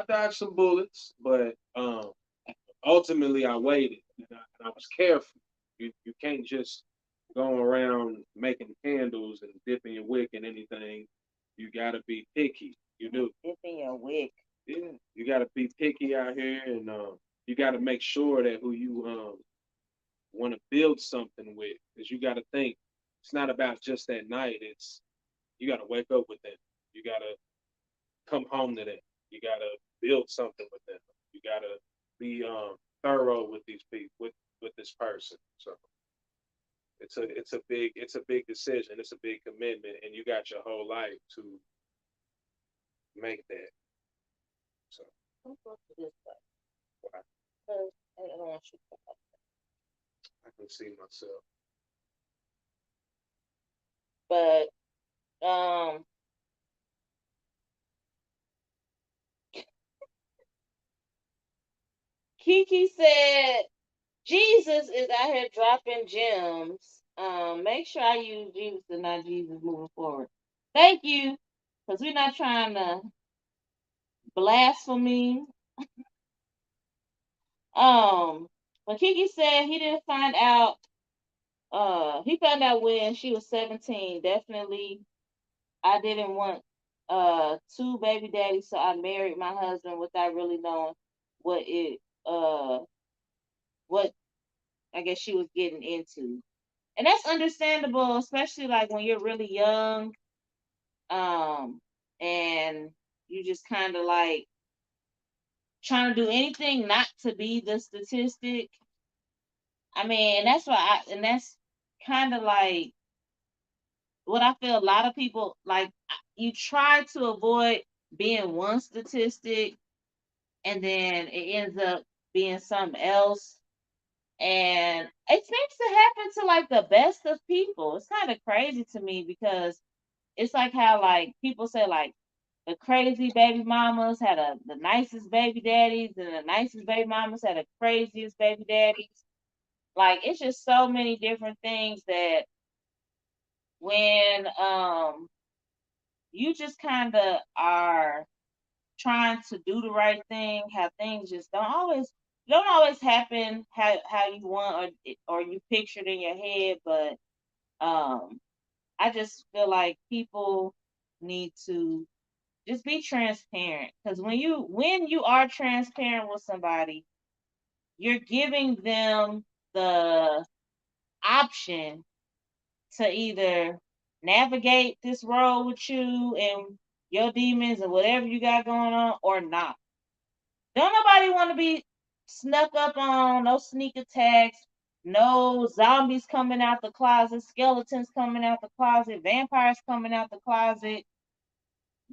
dodged some bullets, but ultimately I waited and I was careful. You can't just going around making candles and dipping your wick in anything, you gotta be picky. You do. Dipping your wick. Yeah, you gotta be picky out here, and you gotta make sure that who you want to build something with, because you gotta think it's not about just that night. It's you gotta wake up with them. You gotta come home to them. You gotta build something with them. You gotta be thorough with these people with this person. So it's a big decision. It's a big commitment, and you got your whole life to make that. So Let's go to this way. I, 'Cause I don't want you to. I can see myself. But Kiki said Jesus is out here dropping gems. Make sure I use Jesus and not Jesus moving forward. Thank you, because we're not trying to blasphemy. Um, but Kiki said he didn't find out. He found out when she was 17. Definitely, I didn't want two baby daddies, so I married my husband without really knowing what it what I guess she was getting into. And that's understandable, especially like when you're really young, um, and you just kind of like trying to do anything not to be the statistic. I mean, and that's and that's kind of like what I feel a lot of people like. You try to avoid being one statistic, and then it ends up being something else. And it seems to happen to like the best of people. It's kind of crazy to me because it's like how like people say like the crazy baby mamas had the nicest baby daddies and the nicest baby mamas had the craziest baby daddies. Like it's just so many different things that when you just kind of are trying to do the right thing, how things just don't always happen how you want or you pictured in your head, but um I just feel like people need to just be transparent because when you are transparent with somebody, you're giving them the option to either navigate this road with you and your demons and whatever you got going on or not. Don't nobody want to be snuck up on, no sneak attacks, no zombies coming out the closet, skeletons coming out the closet, vampires coming out the closet,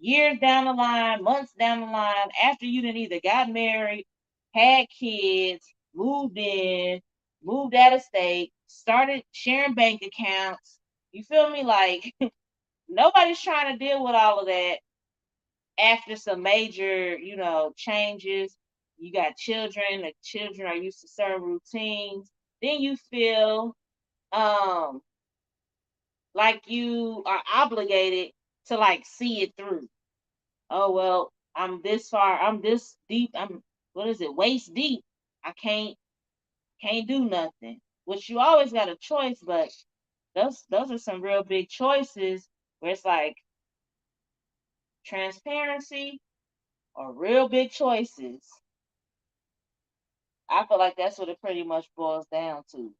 years down the line, months down the line, after you done either got married, had kids, moved in, moved out of state, started sharing bank accounts. You feel me? Like nobody's trying to deal with all of that after some major, changes. You got children, the children are used to certain routines. Then you feel um like you are obligated to like see it through. Oh well, I'm this far, I'm this deep, I'm what is it, waist deep. I can't do nothing. Which you always got a choice, but those are some real big choices where it's like transparency or real big choices. I feel like that's what it pretty much boils down to.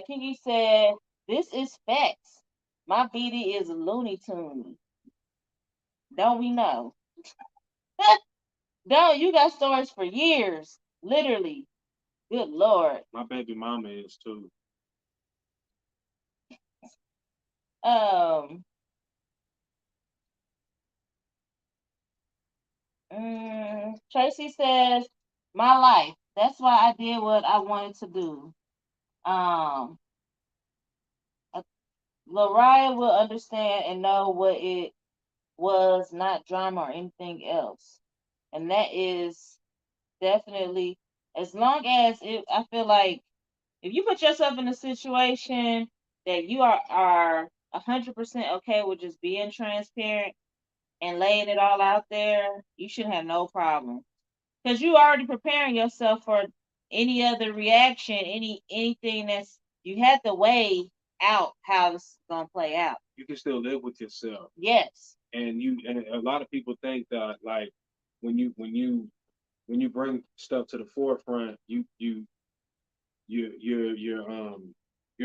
Kiki said, "This is facts. My BD is a Looney Tune. Don't we know? Don't you got stories for years, literally. Good lord. My baby mama is too. Um, Tracy says, my life. That's why I did what I wanted to do. Um, uh, Lariah will understand and know what it was, not drama or anything else. And that is definitely, as long as I feel like if you put yourself in a situation that you are 100% okay with just being transparent and laying it all out there, you should have no problem because you already preparing yourself for any other reaction, anything that's You have to weigh out how this is gonna play out. You can still live with yourself. Yes. And a lot of people think that like when you when you when you bring stuff to the forefront, you you're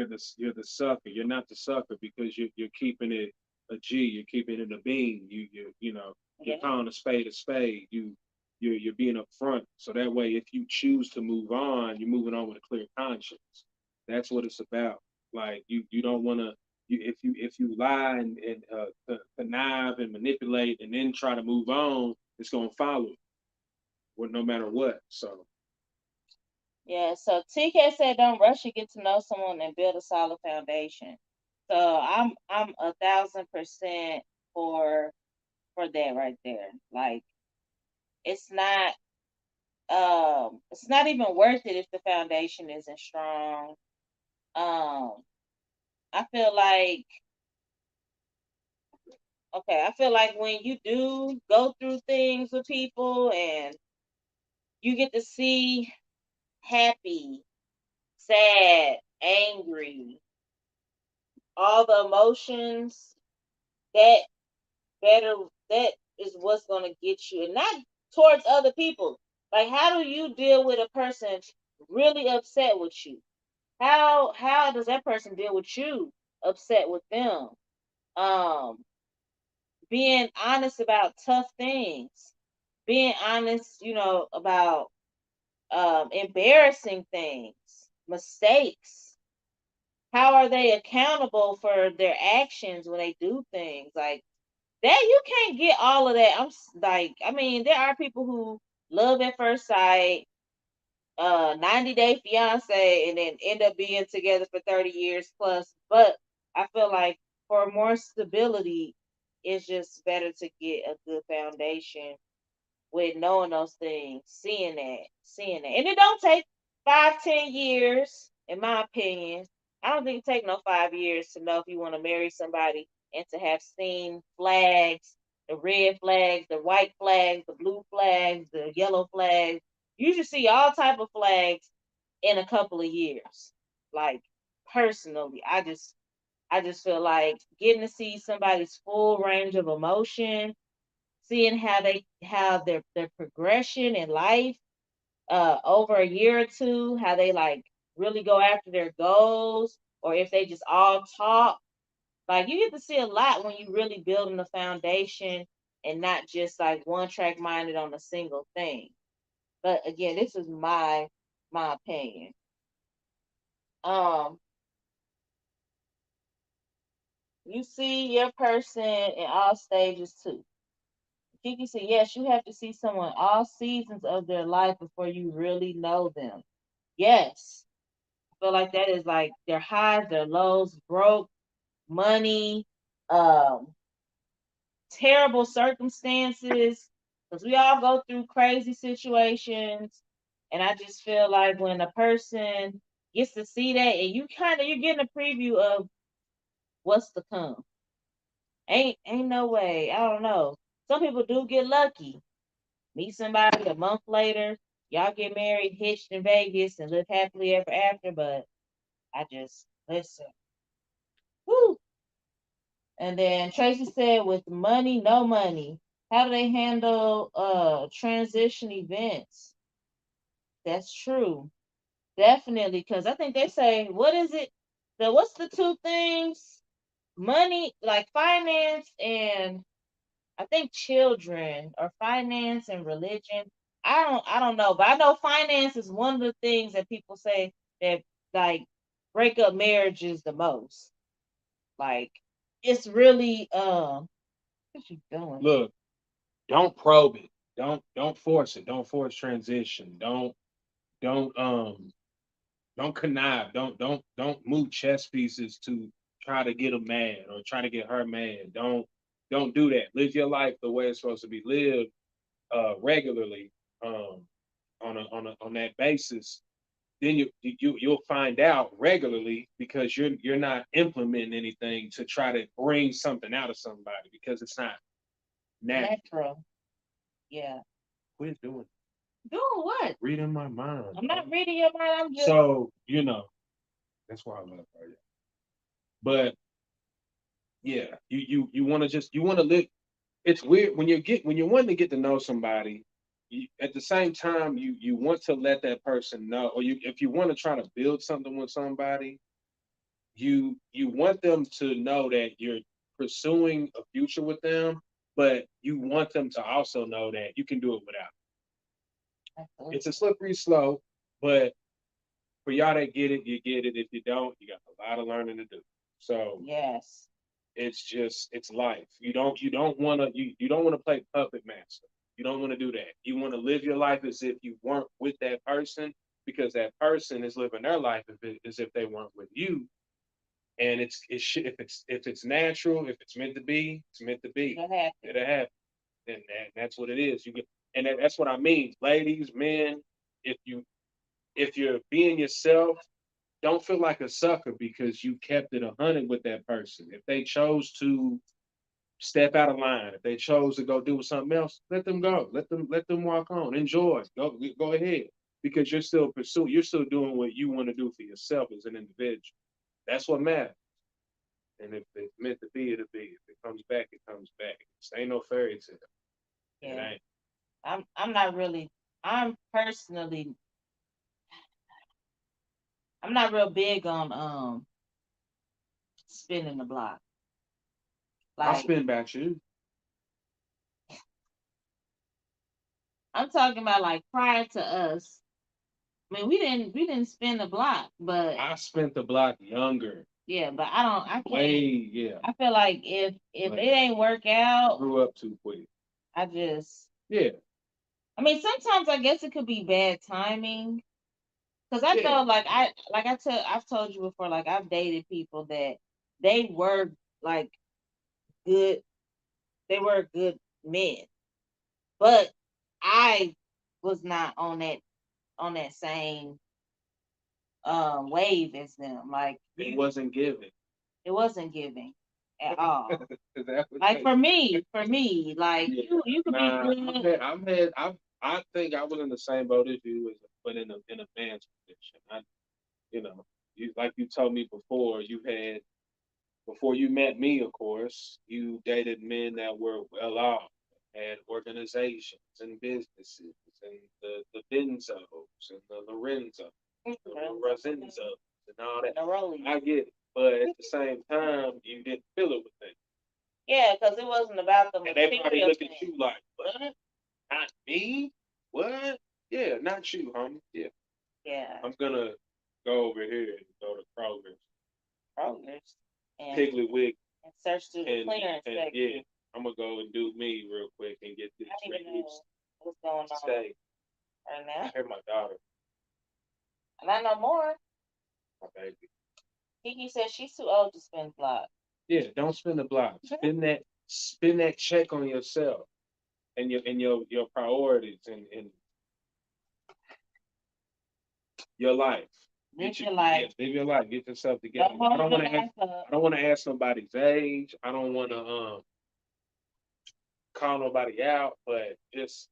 the sucker. You're not the sucker because you're keeping it a G. You're keeping it a bean. You're Yeah. calling a spade a spade. You're being upfront. So that way, if you choose to move on, you're moving on with a clear conscience. That's what it's about. Like you don't want to. If you lie and connive and manipulate and then try to move on, it's gonna follow, no matter what. So Yeah. So TK said, "Don't rush to get to know someone and build a solid foundation." So I'm 1,000% for for that right there. Like it's not it's not even worth it if the foundation isn't strong. Um, I feel like okay, I feel like when you do go through things with people and you get to see happy, sad, angry, all the emotions, that better that is what's gonna get you and not towards other people. Like how do you deal with a person really upset with you? How does that person deal with you upset with them? Um being honest about tough things, being honest, about embarrassing things, mistakes. How are they accountable for their actions when they do things like that? You can't get all of that. Like, I mean, there are people who love at first sight, 90-day fiance, and then end up being together for 30 years plus. But I feel like for more stability, it's just better to get a good foundation with knowing those things, seeing that. And it don't take 5, 10 years, in my opinion. I don't think it take no 5 years to know if you want to marry somebody and to have seen flags, the red flags, the white flags, the blue flags, the yellow flags. You should see all type of flags in a couple of years. Like personally, I just feel like getting to see somebody's full range of emotion, seeing how they have their progression in life over a year or two, how they like really go after their goals, or if they just all talk. Like you get to see a lot when you really building a foundation and not just like one track minded on a single thing. But again, this is my opinion. Um, you see your person in all stages too. Kiki said, yes, you have to see someone all seasons of their life before you really know them. Yes. I feel like that is like their highs, their lows, broke, money, um, terrible circumstances. Because we all go through crazy situations. And I just feel like when a person gets to see that and you're getting a preview of what's to come. Ain't no way. I don't know. Some people do get lucky. Meet somebody a month later, y'all get married, hitched in Vegas, and live happily ever after. But I just listen. Woo. And then Tracy said, with money, no money. How do they handle transition events? That's true. Definitely, because I think they say, what is it? What's the two things? Money, like finance and I think children or finance and religion. I don't know, but I know finance is one of the things that people say that like break up marriages the most. Like it's really what you doing? look, don't probe it. Don't force it. Don't force transition. Don't don't connive. Don't move chess pieces to try to get him mad or try to get her mad. Don't do that. Live your life the way it's supposed to be lived regularly um, on that basis. Then you'll find out regularly because you're not implementing anything to try to bring something out of somebody because it's not natural. Natural. Yeah. Quit doing Doing what? reading my mind. I'm not reading your mind. I'm just So That's why I love her. Yeah. But yeah, you want to just you want to live. It's weird when when you're wanting to get to know somebody. At the same time, you want to let that person know, or you if you want to try to build something with somebody, you want them to know that you're pursuing a future with them, but you want them to also know that you can do it without. It's a Absolutely. slippery slope, but for y'all that get it, you get it. If you don't, you got a lot of learning to do. So Yes. it's life. You don't want to you don't want to play puppet master. You don't want to do that. You want to live your life as if you weren't with that person, because that person is living their life as if they weren't with you. And if it's natural, if it's meant to be, it's meant to be. It'll happen. It'll happen, and that's what it is. You get, and that's what I mean, ladies, men. If you if you're being yourself, don't feel like a sucker because you kept it 100 with that person. If they chose to step out of line, if they chose to go do something else, let them go. Let them walk on. Enjoy. Go ahead. Because you're still pursuing, you're still doing what you want to do for yourself as an individual. That's what matters. And if it's meant to be, it'll be. If it comes back, it comes back. This ain't no fairy tale. It Yeah. ain't. I'm not really. I'm personally. I'm not real big on spinning the block. I'll Like spin back you. I'm talking about like prior to us. I mean, we didn't spin the block, but I spent the block younger. yeah, but I don't. I Way, can't. yeah. I feel like if it But ain't work out, grew up too quick. I just. Yeah, I mean, sometimes I guess it could be bad timing. Cause I yeah. know, I've told you before, like I've dated people that they were like good, they were good men, but I was not on that same wave as them. Like It you, wasn't given. it wasn't giving at all. Is that what Like they? for me, like Yeah. you could be Nah, good. I think I was in the same boat as you, but in a man's position. You know, like you told me before, before you met me, of course, you dated men that were well off, had organizations and businesses, and the Benzos and the Lorenzo, the Rosenzos, and all that. I get it, but at the same time, you didn't feel it with them, Yeah, because it wasn't about the and they probably material look thing. at you like, "What? Not me? What? Yeah, not you, homie. Yeah, Yeah, I'm gonna go over here and go to Kroger's, progress and Piggly Wiggly, search through the and clearance yeah, section. I'm gonna go and do me real quick and get this I don't even know reduced what's going on steak. right I now. hear my daughter, And I know more. my baby. Kiki said she's too old to spin block. Yeah, don't spend the block. Spend that check on yourself and your priorities and your life. Live your Yeah, life. live your life. Get yourself together. Don't hold your life up. I don't want to ask somebody's age. I don't want to call nobody out, but just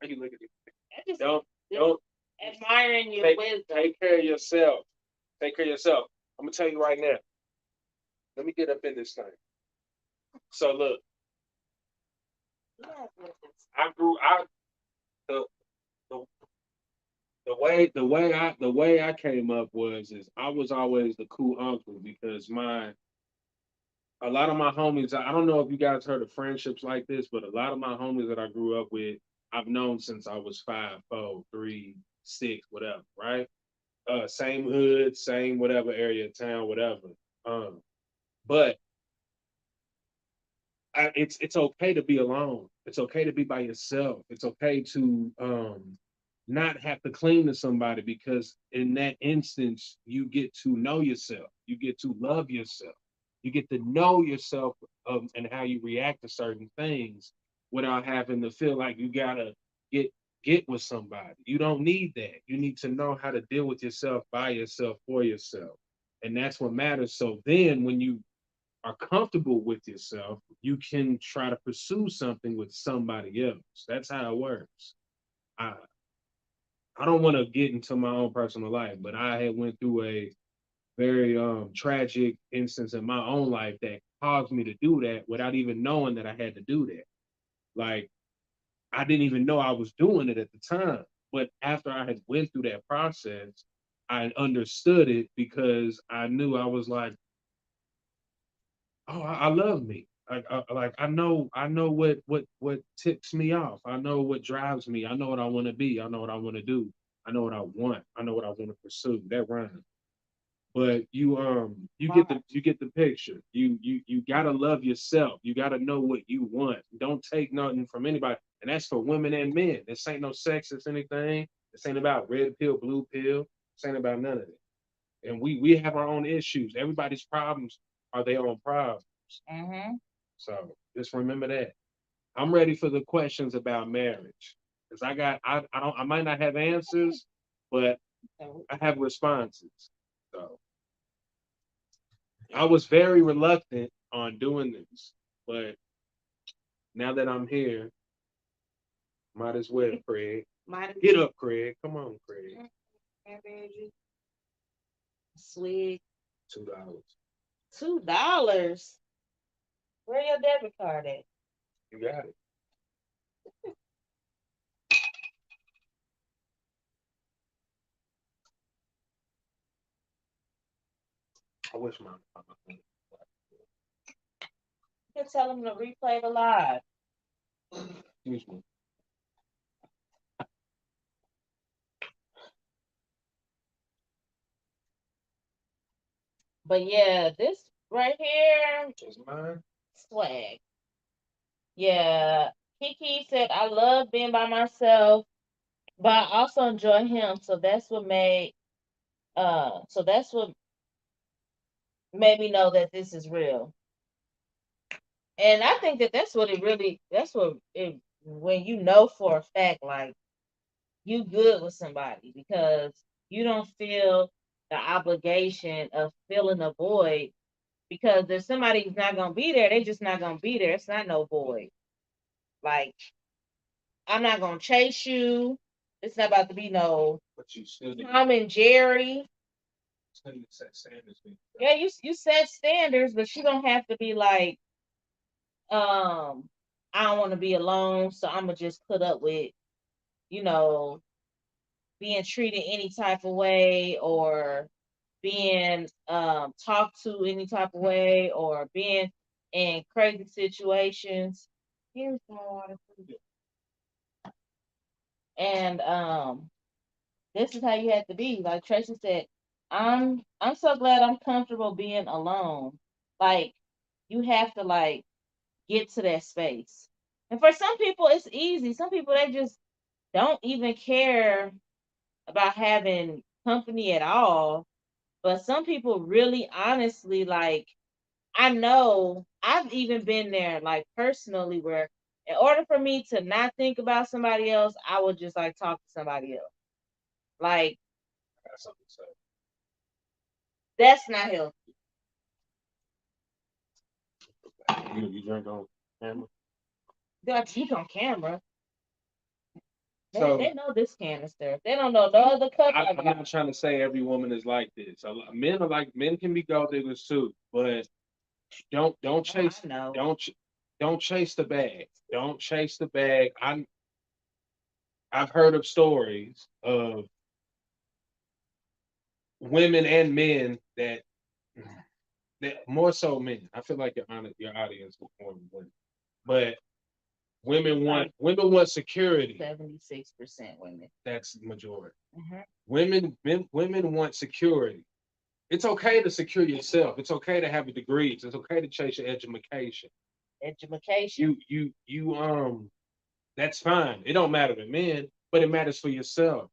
how you look at it. I just Don't admiring your take wisdom. take care of yourself. Take care of yourself. I'm gonna tell you right now. Let me get up in this thing. So look, I grew I the the the way I came up was is I was always the cool uncle because my a lot of my homies, I don't know if you guys heard of friendships like this, but a lot of my homies that I grew up with, I've known since I was 5, 4, 3, 6, whatever, right? Same hood, same whatever area of town, whatever. Um, but it's okay to be alone. It's okay to be by yourself. It's okay to not have to cling to somebody because in that instance you get to know yourself. You get to love yourself. You get to know yourself and how you react to certain things without having to feel like you gotta get get with somebody. You don't need that. You need to know how to deal with yourself by yourself for yourself. And that's what matters. So then when you are comfortable with yourself, you can try to pursue something with somebody else. That's how it works. I I don't want to get into my own personal life, but I had went through a very tragic instance in my own life that caused me to do that without even knowing that I had to do that. Like I didn't even know I was doing it at the time. But after I had went through that process, I understood it because I knew I was like, oh, I love me. Like I know what tips me off. I know what drives me. I know what I want to be. I know what I want to do. I know what I want. I know what I want to pursue. That rhymes. But you get the picture. You gotta love yourself. You gotta know what you want. Don't take nothing from anybody. And that's for women and men. This ain't no sexist anything. This ain't about red pill, blue pill. This ain't about none of it. And we have our own issues. Everybody's problems are their own problems. Mm-hmm. So just remember that. I'm ready for the questions about marriage. Because I might not have answers, but I have responses. So I was very reluctant on doing this, but now that I'm here, might as well, Craig. Get up, Craig. Come on, Craig. Sweet. $2. $2. Where your debit card at? You got it. I wish my You can tell them to replay the live. excuse me. But yeah, this right here, Is mine? swag. Yeah. Kiki said, I love being by myself, but I also enjoy him. So that's what made me know that this is real. And I think that that's what it, when you know for a fact, like you good with somebody because you don't feel the obligation of filling a void because if somebody's not gonna be there, they just not gonna be there. It's not no void. Like I'm not gonna chase you. It's not about to be no But you still need Tom and Jerry. to set standards. Yeah, you set standards, but you don't have to be like, I don't want to be alone, so I'm gonna just put up with, you know, being treated any type of way or being talked to any type of way or being in crazy situations. Here's some water for you. And this is how you have to be. Like Tracy said, I'm so glad I'm comfortable being alone. Like you have to like get to that space. And for some people it's easy. Some people they just don't even care about having company at all. But some people really honestly like I know I've even been there like personally where in order for me to not think about somebody else, I would just like talk to somebody else. Like That's something to say. that's not healthy. You drink on camera. Got you on camera. So They know this canister. They don't know no other cup. I'm not trying to say every woman is like this. Men are like men can be gold diggers too, but don't chase know. don't chase the bag. Don't chase the bag. I've heard of stories of women and men that more so men. I feel like your audience is more women, but women want security. 76% women. That's the majority. Mm-hmm. Women want security. It's okay to secure yourself. It's okay to have a degree. It's okay to chase your education. Education. You that's fine. It don't matter to men, but it matters for yourself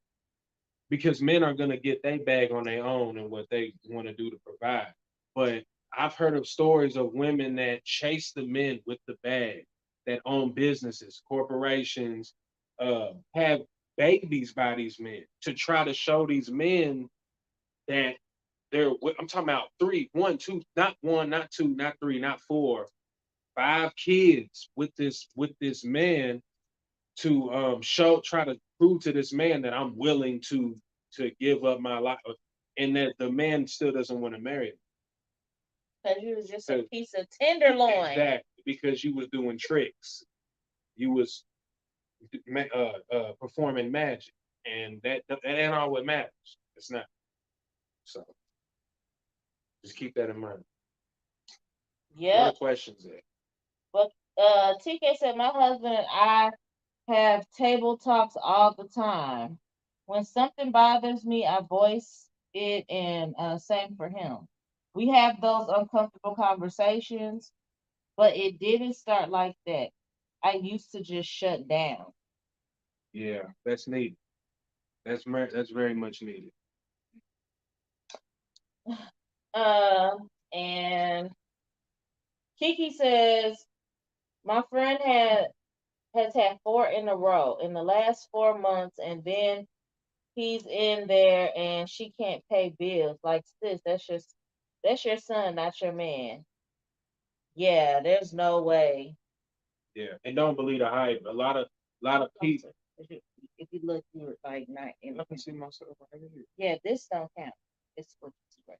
because men are gonna get their bag on their own and what they want to do to provide. But I've heard of stories of women that chase the men with the bag, that own businesses, corporations, have babies by these men to try to show these men that I'm talking about three, one, two, not one, not two, not three, not four, 5 kids with this man to try to prove to this man that I'm willing to give up my life, and that the man still doesn't want to marry me. Because you was just a 'Cause- piece of tenderloin. exactly, because you was doing tricks, you was performing magic, and that ain't all what matters. It's not. So just keep that in mind. What are Yep. questions there? But TK said my husband and I have table talks all the time. When something bothers me, I voice it, and same for him. We have those uncomfortable conversations, but it didn't start like that. I used to just shut down. Yeah, that's needed. That's very much needed. And Kiki says my friend has had four in a row in the last 4 months, and then he's in there and she can't pay bills. Like, sis, that's your son, not your man. Yeah, there's no way. Yeah, and don't believe the hype. A lot of people. If you look, you're like not in. I can see myself right here. Yeah, this don't count. It's what you see right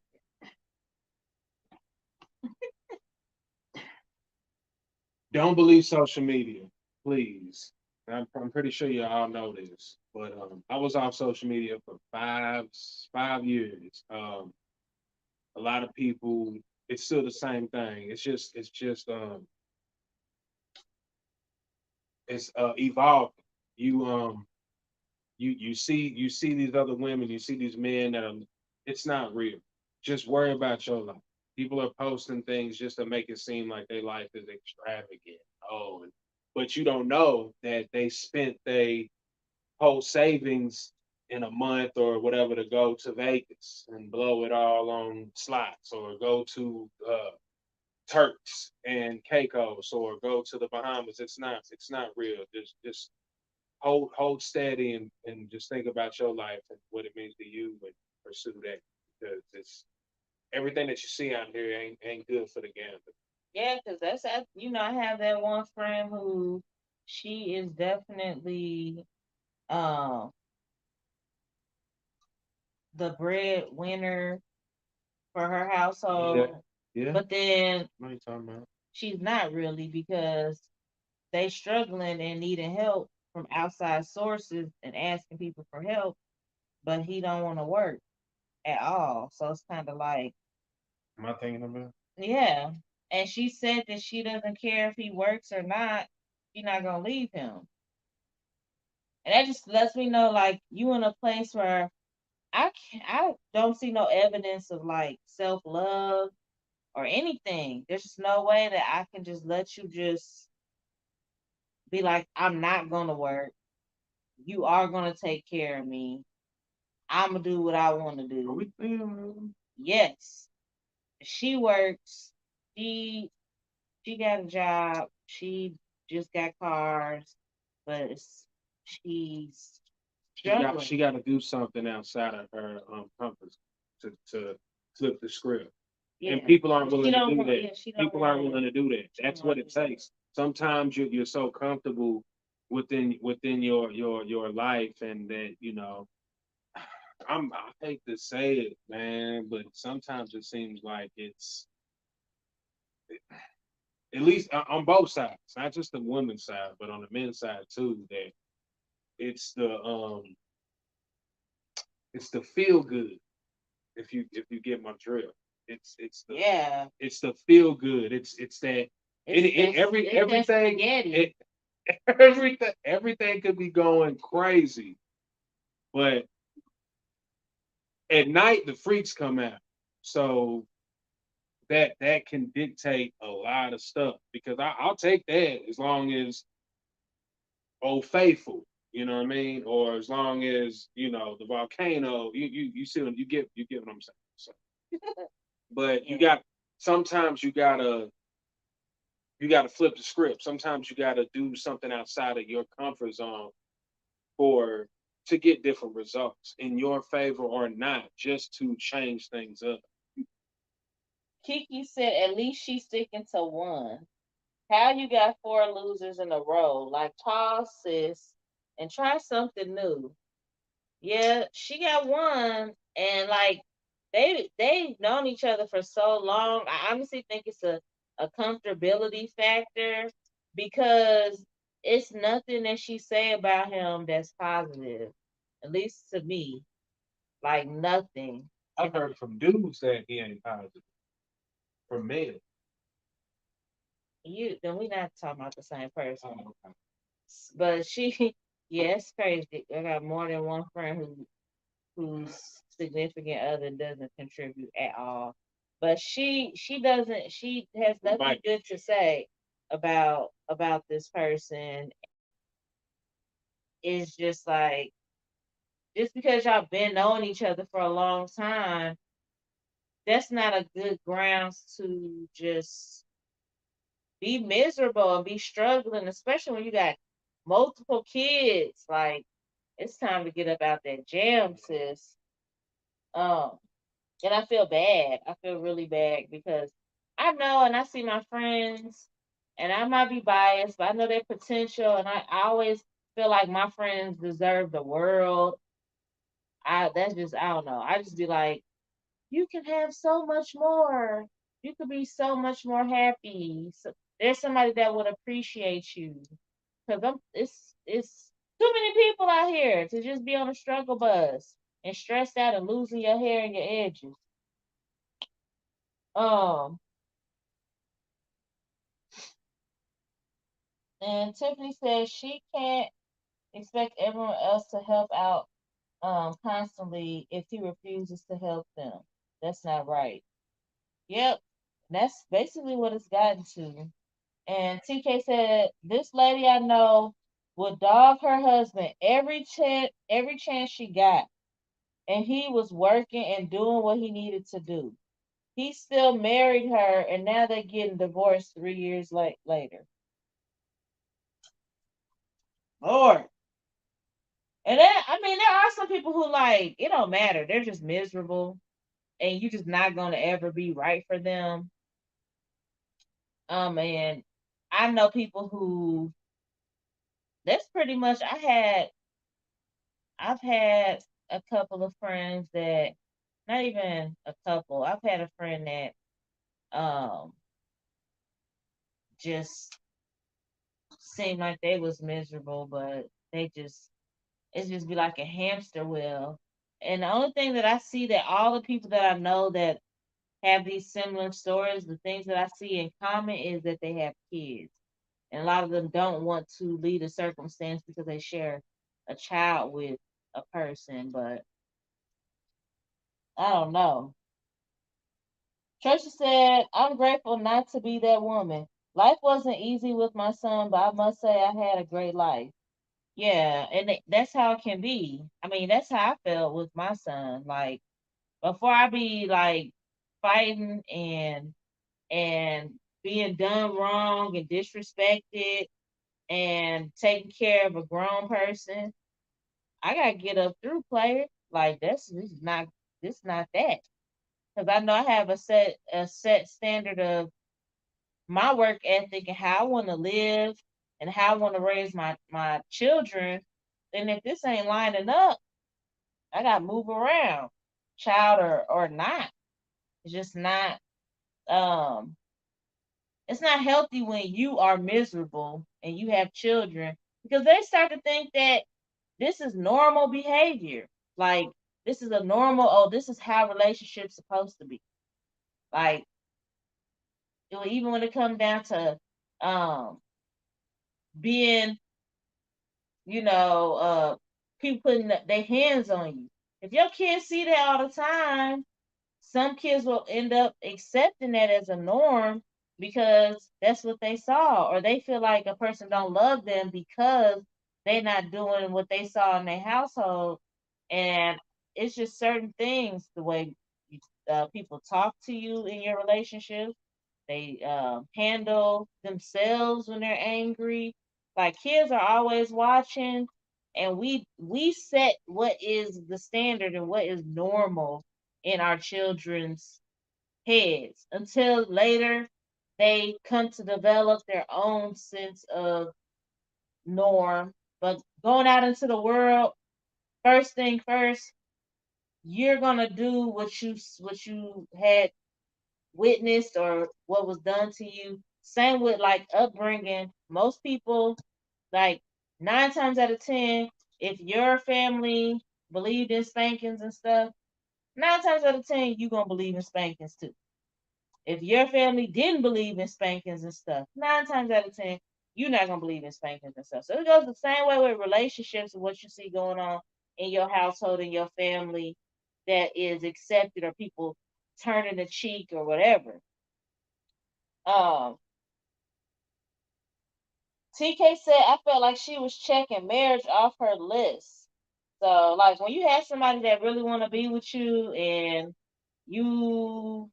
Don't believe social media, please. I'm pretty sure you all know this, but I was off social media for 5 years. A lot of people, it's still the same thing. It's evolving. You you see these other women, you see these men that are. It's not real. Just worry about your life. People are posting things just to make it seem like their life is extravagant. Oh, but you don't know that they spent their whole savings in a month or whatever to go to Vegas and blow it all on slots, or go to Turks and Caicos, or go to the Bahamas. It's not real. Just hold steady, and just think about your life and what it means to you, and pursue that, because it's everything that you see out here ain't good for the gambler. there. Yeah, because I have that one friend who she is definitely um the breadwinner for her Yeah, household, yeah. but then What are you talking about? she's not really because they struggling and needing help from outside sources and asking people for help, but he don't want to work at all. So it's kind of like, Am I thinking about? yeah. And she said that she doesn't care if he works or not. She's not gonna leave him. And that just lets me know like you in a place where I don't see no evidence of like self love or anything. There's just no way that I can just let you just be like, I'm not gonna work. You are gonna take care of me. I'm gonna do what I want to Are do. we thinking? Yes, she works. She she got a job. She just got cars, but she's She struggling. got to do something outside of her comfort to flip the script. And Yeah, people aren't she willing to don't do want. that. Yeah, she don't People aren't want to. willing to do that. She don't That's want what to it do that. takes. Sometimes you're so comfortable within your life, and that I hate to say it, man, but sometimes it seems like it's, at least on both sides, not just the women's side, but on the men's side too. That it's the feel good. If you get my drill, it's the Yeah, it's the feel good. It's that it's that spaghetti. everything could be going crazy, but at night the freaks come out. So that can dictate a lot of stuff, because I'll take that as long as Old Faithful, you know what I mean, or as long as the volcano. You see what you get what I'm saying. So, but Yeah. sometimes you gotta flip the script. Sometimes you gotta do something outside of your comfort zone for to get different results in your favor or not, just to change things up. Kiki said at least she's sticking to one. How you got four losers in a row? Like, pause, sis, and try something new. Yeah, she got one, and like they've known each other for so long. I honestly think it's a comfortability factor because it's nothing that she say about him that's positive, at least to me, like nothing. I've heard from dudes that he ain't positive. From men. You then we not talking about the same person, Oh, okay. but she, yeah, it's crazy. I got more than one friend whose significant other doesn't contribute at all. But she doesn't she has nothing Mike, good to say about this person. It's just like just because y'all been knowing each other for a long time, that's not a good grounds to just be miserable and be struggling, especially when you got multiple kids. Like it's time to get up out that jam, sis. Um, And I feel bad. I feel really bad because I know and I see my friends, and I might be biased, but I know their potential, and I always feel like my friends deserve the world. I that's just I don't know. I just be like, you can have so much more. You could be so much more happy. So, there's somebody that would appreciate you because it's too many people out here to just be on a struggle bus and stressed out and losing your hair and your edges. Um, And Tiffany says she can't expect everyone else to help out constantly if he refuses to help them. That's not right. Yep, that's basically what it's gotten to. And TK said this lady I know would dog her husband every chance she got, and he was working and doing what he needed to do. He still married her, and now they're getting divorced 3 years later. Lord. And then, I mean, there are some people who like it don't matter. They're just miserable, and you just not gonna ever be right for them. And I know people who that's pretty much. I've had a couple of friends that not even a couple. I've had a friend that um just seemed like they was miserable, but they just it's just be like a hamster wheel. And the only thing that I see that all the people that I know that have these similar stories, the things that I see in common is that they have kids. And a lot of them don't want to leave a circumstance because they share a child with a person. But I don't know. Trisha said, I'm grateful not to be that woman. Life wasn't easy with my son, but I must say I had a great life. Yeah, and that's how it can be. I mean, that's how I felt with my son. Like, before I be like fighting and being done wrong and disrespected and taking care of a grown person, I gotta get up through player. Like this is not that. Because I know I have a set standard of my work ethic and how I want to live and how I want to raise my children. And if this ain't lining up, I gotta move around, child or not. It's just not um it's not healthy when you are miserable and you have children because they start to think that this is normal behavior. Like this is a normal, oh, this is how relationships supposed to be. Like even when it comes down to um being, people putting their hands on you. If your kids see that all the time, some kids will end up accepting that as a norm because that's what they saw, or they feel like a person don't love them because they're not doing what they saw in their household. And it's just certain things, the way people talk to you in your relationship, they handle themselves when they're angry. Like kids are always watching, and we set what is the standard and what is normal in our children's heads until later. they come to develop their own sense of norm. But going out into the world, first thing first, you're gonna do what you had witnessed or what was done to you. Same with like upbringing. Most people, like 9 times out of 10, if your family believed in spankings and stuff, 9 times out of 10 you gonna believe in spankings too. If your family didn't believe in spankings and stuff, 9 times out of 10 you're not gonna believe in spankings and stuff. So it goes the same way with relationships and what you see going on in your household and your family that is accepted or people turning the cheek or whatever. Um, TK said I felt like she was checking marriage off her list. So like when you have somebody that really want to be with you and you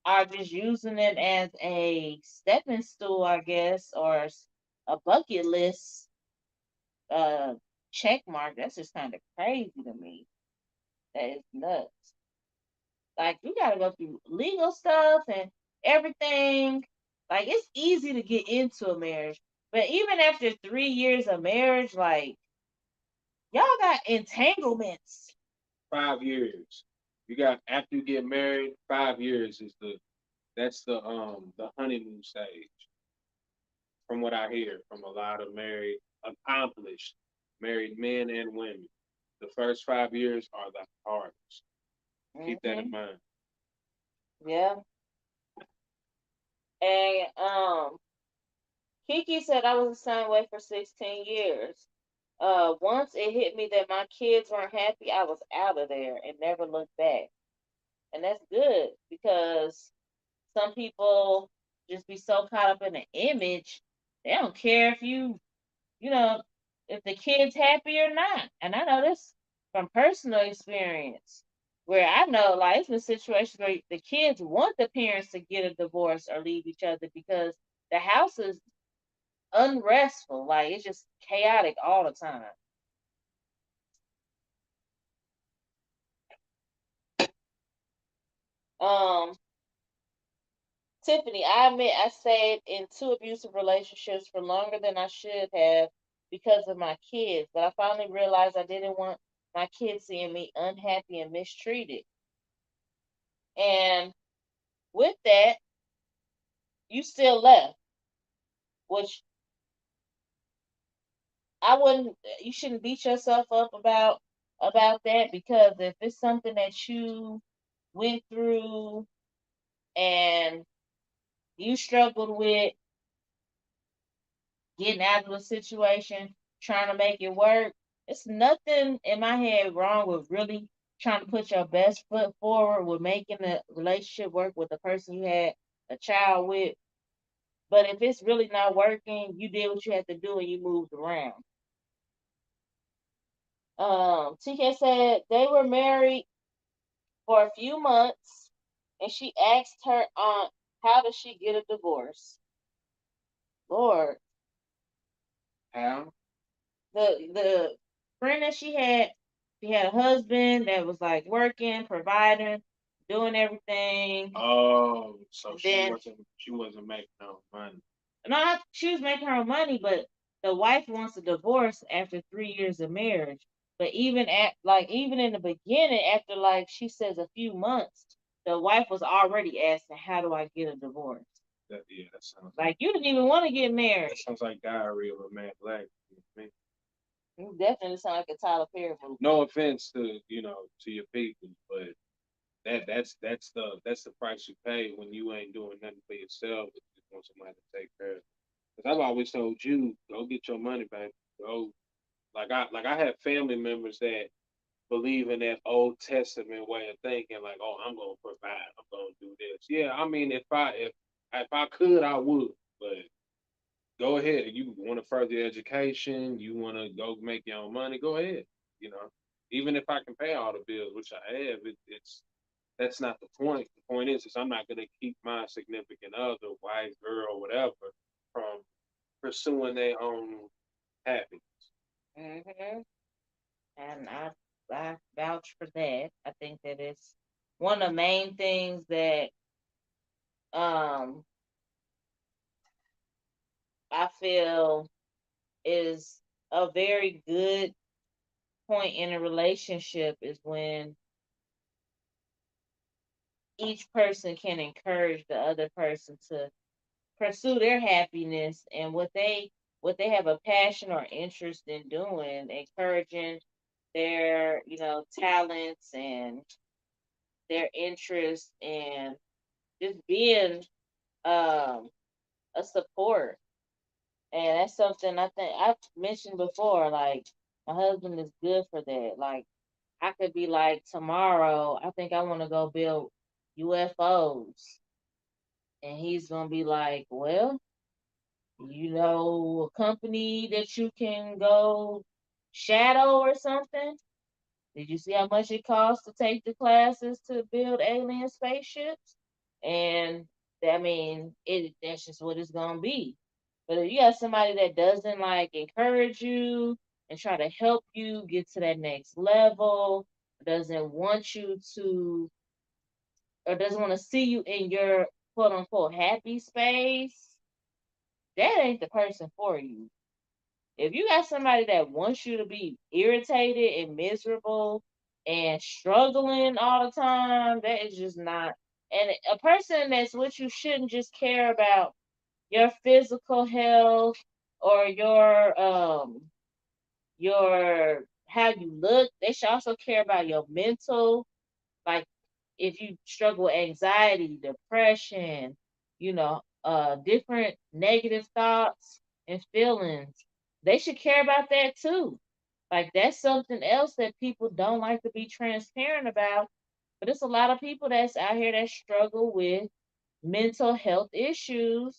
are just using it as a stepping stool, I guess, or a bucket list uh check mark, that's just kind of crazy to me. That is nuts. Like you gotta go through legal stuff and everything. Like it's easy to get into a marriage, but even after 3 years of marriage, like y'all got entanglements. 5 years. You got after you get married, 5 years is the honeymoon stage. From what I hear from a lot of married, accomplished married men and women, the first 5 years are the hardest. Keep that in Hmm. mind. Yeah. And Kiki said I was the same way for 16 years. Once it hit me that my kids weren't happy, I was out of there and never looked back. And that's good because some people just be so caught up in the image, they don't care if you know, if the kid's happy or not. And I know this from personal experience where I know like it's been situations where the kids want the parents to get a divorce or leave each other because the house is unrestful. Like it's just chaotic all the time. Um, Tiffany, I admit I stayed in two abusive relationships for longer than I should have because of my kids, but I finally realized I didn't want my kids seeing me unhappy and mistreated. And with that, you still left, which I wouldn't. You shouldn't beat yourself up about that because if it's something that you went through and you struggled with getting out of the situation, trying to make it work. It's nothing in my head wrong with really trying to put your best foot forward with making the relationship work with the person you had a child with. But if it's really not working, you did what you had to do and you moved around. TK said they were married for a few months and she asked her aunt, how does she get a divorce? Lord, How? the friend that she had a husband that was like working, providing, doing everything, Oh, so and then she wasn't making no money. not she was making her money, but the wife wants a divorce after 3 years of marriage. But even in the beginning, after like she says a few months, the wife was already asking, "How do I get a divorce?" That sounds Like you didn't even want to get that married. sounds like Diary of a Mad Black. You definitely sound like a Tyler Perry movie. No offense to to your people, but that's the price you pay when you ain't doing nothing for yourself. But you just want somebody to take care of it. Because I've always told you, go get your money back. Go like I have family members that believe in that Old Testament way of thinking, like, oh, I'm gonna provide, I'm gonna do this. Yeah, I mean, if I could, I would, but go ahead. You want to further your education, you want to go make your own money, go ahead. You know, even if I can pay all the bills, which I have, it's that's not the point. The point is I'm not gonna keep my significant other, wife, girl, whatever, from pursuing their own happiness. Hmm. And I vouch for that. I think that it's one of the main things that um I feel is a very good point in a relationship is when each person can encourage the other person to pursue their happiness and what they have a passion or interest in doing, encouraging their, talents and their interests, and just being um a support. And that's something I think I've mentioned before. Like, my husband is good for that. Like, I could be like, tomorrow, I think I want to go build UFOs. And he's going to be like, well, a company that you can go shadow or something? Did you see how much it costs to take the classes to build alien spaceships? And I mean, that's just what it's gonna be. But if you got somebody that doesn't like encourage you and try to help you get to that next level, doesn't want you to, or doesn't want to see you in your quote unquote happy space, that ain't the person for you. If you got somebody that wants you to be irritated and miserable and struggling all the time, that is just not. And a person that's with you shouldn't just care about your physical health or your how you look. They should also care about your mental, like if you struggle with anxiety, depression, different negative thoughts and feelings, they should care about that too. Like, that's something else that people don't like to be transparent about. But it's a lot of people that's out here that struggle with mental health issues,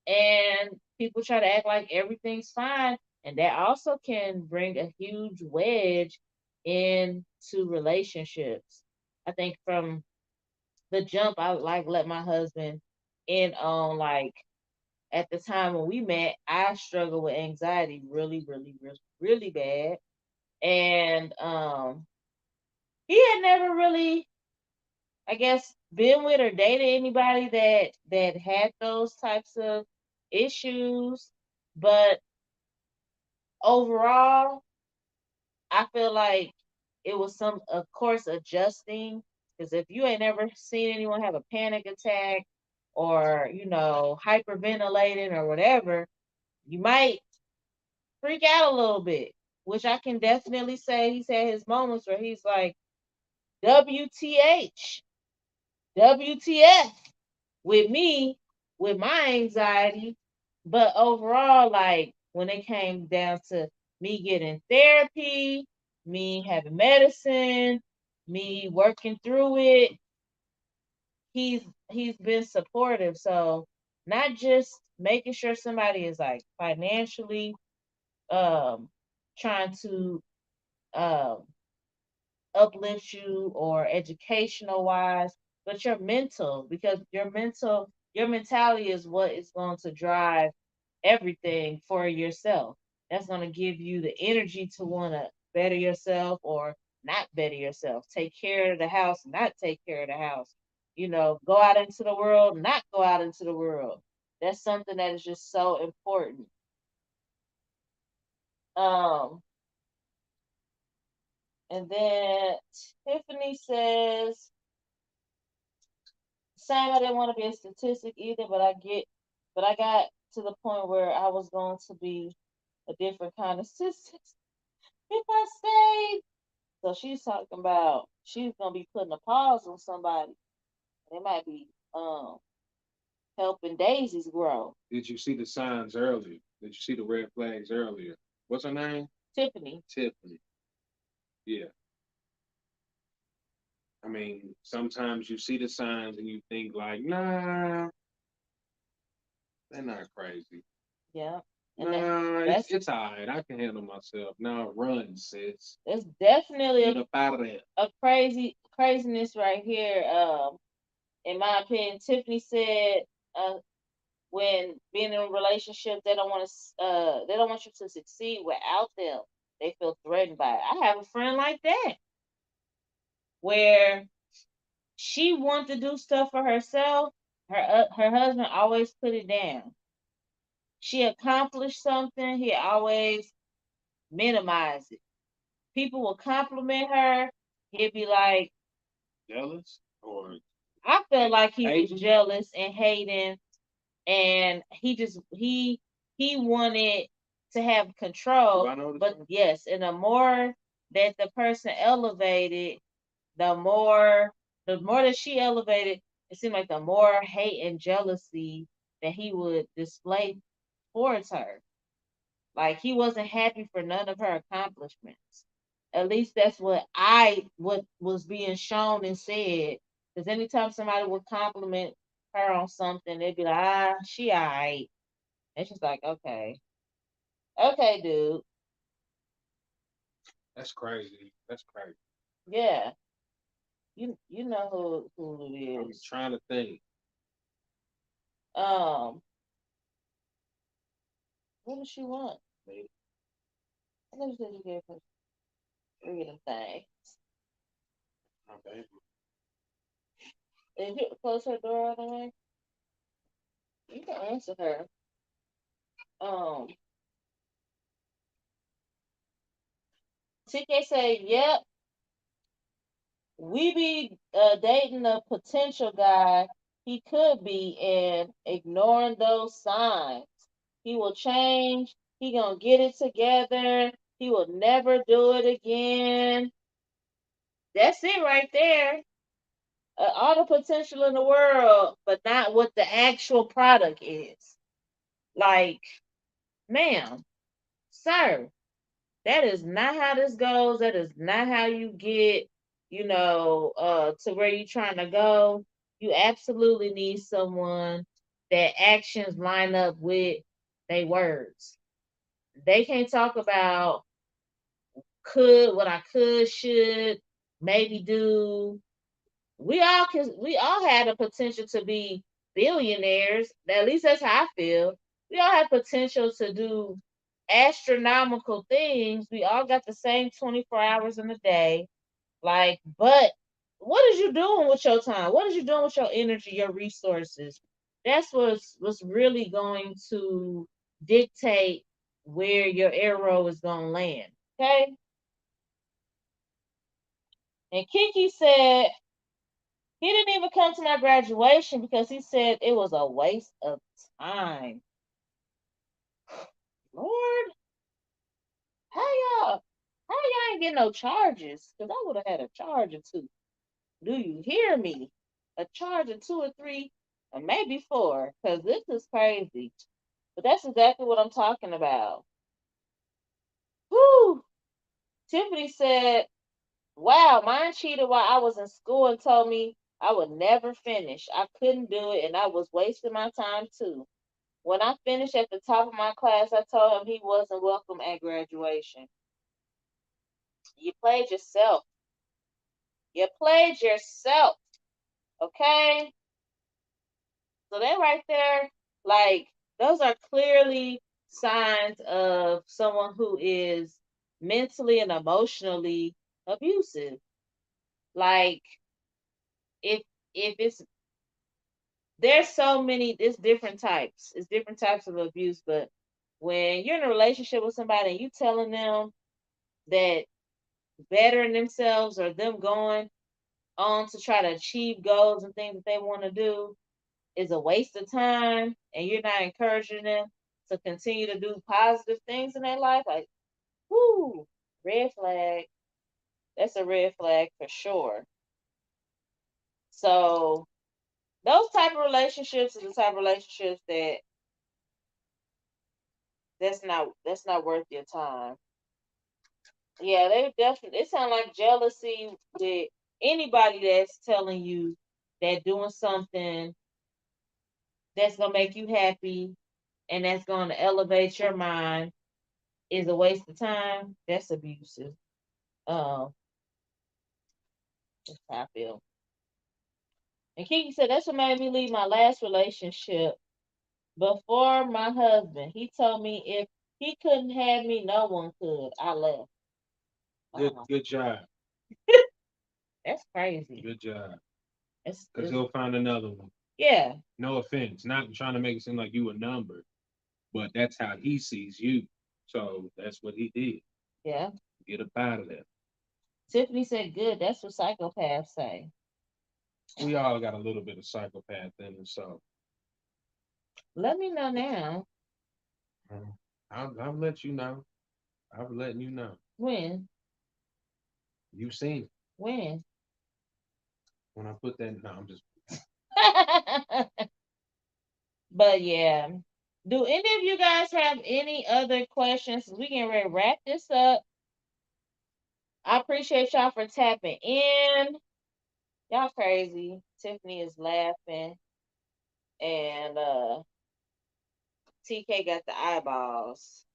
and people try to act like everything's fine. And that also can bring a huge wedge into relationships. I think from the jump, I like let my husband in on, like, at the time when we met, I struggled with anxiety really, really, really, really bad. And he had never really, I guess, been with or dated anybody that had those types of issues. But overall, I feel like it was some, of course, adjusting. Because if you ain't ever seen anyone have a panic attack or, hyperventilating or whatever, you might freak out a little bit, which I can definitely say he's had his moments where he's like, WTH, WTF with me, with my anxiety. But overall, like, when it came down to me getting therapy, me having medicine, me working through it, he's been supportive. So not just making sure somebody is like financially um trying to um uplift you or educational wise, but your mental, because your mentality is what is going to drive everything for yourself. That's going to give you the energy to want to better yourself or not better yourself. Take care of the house, not take care of the house. Go out into the world, not go out into the world. That's something that is just so important. Um, and then Tiffany says, same, I didn't want to be a statistic either, but I got to the point where I was going to be a different kind of statistic if I stayed. So she's talking about she's gonna be putting a pause on somebody. They might be helping daisies grow. Did you see the signs earlier? Did you see the red flags earlier? What's her name? Tiffany. Tiffany. Yeah. I mean, sometimes you see the signs and you think like, nah, they're not crazy. Yeah. And Nah, that's it's all right. I can handle myself. Now run, sis. it's definitely Get up out of there. a craziness right here. In my opinion, Tiffany said, when being in a relationship, they don't want you to succeed without them. They feel threatened by it. I have a friend like that where she wants to do stuff for herself. her husband always put it down. She accomplished something, he always minimize it. People will compliment her, he'd be like, Jealous or I felt like he was hating? jealous and hating, and he wanted to have Do control. I know the But song? yes, and the more that the person elevated, the more that she elevated, it seemed like the more hate and jealousy that he would display towards her. Like he wasn't happy for none of her accomplishments. At least that's what was being shown and said. Because anytime somebody would compliment her on something, they'd be like, ah, she alright. And she's like, okay, okay, dude, That's crazy. That's crazy. yeah, you know who it I'm is. trying to think. Um, what does she want? Maybe I think she said you gave her three of them things. my baby. Did you close her door all the way? You can answer her. Um, TK say, yep, we be dating a potential guy he could be and ignoring those signs. He will change. He gonna get it together. He will never do it again. That's it right there. All the potential in the world, but not what the actual product is. Like, ma'am, sir, that is not how this goes. That is not how you get, to where you're trying to go. You absolutely need someone that actions line up with their words. They can't talk about what I could, should, maybe do. We all had the potential to be billionaires. At least that's how I feel. We all have potential to do astronomical things. We all got the same 24 hours in a day. Like, but what is you doing with your time? What is you doing with your energy, your resources? That's what's really going to dictate where your arrow is gonna land. Okay? And Kiki said he didn't even come to my graduation because he said it was a waste of time. Lord, how y'all ain't get no charges? Because I would have had a charge or two. Do you hear me? A charge of two or three, or maybe four, because this is crazy. But that's exactly what I'm talking about. Whew. Tiffany said, wow, mine cheated while I was in school and told me I would never finish. I couldn't do it and I was wasting my time too. When I finished at the top of my class, I told him he wasn't welcome at graduation. You played yourself. You played yourself. Okay? So that right there, like, those are clearly signs of someone who is mentally and emotionally abusive. Like, if it's there's so many, it's different types of abuse, but when you're in a relationship with somebody and you telling them that bettering themselves or them going on to try to achieve goals and things that they want to do is a waste of time, and you're not encouraging them to continue to do positive things in their life, like, whoo, red flag. That's a red flag for sure. So those type of relationships are the type of relationships that's not worth your time. Yeah, they definitely, it sounds like jealousy with anybody that's telling you that doing something that's gonna make you happy and that's gonna elevate your mind is a waste of time. That's abusive. Um, that's how I feel. And Kiki said that's what made me leave my last relationship before my husband. He told me if he couldn't have me, no one could. I left. Good Wow, good job. that's crazy. Good job. It's, Because it's he'll find another one. Yeah. No offense, not trying to make it seem like you a number, but that's how he sees you. So that's what he did. Yeah. Get up out of there. Tiffany said, "Good. That's what psychopaths say." We all got a little bit of psychopath in us, so Let me know now. um, I'll let you know. I'm letting you know. When? You seen it When? when I put that. No, I'm just. But yeah. Do any of you guys have any other questions? We can ready to wrap this up. I appreciate y'all for tapping in. Y'all crazy. Tiffany is laughing. And TK got the eyeballs.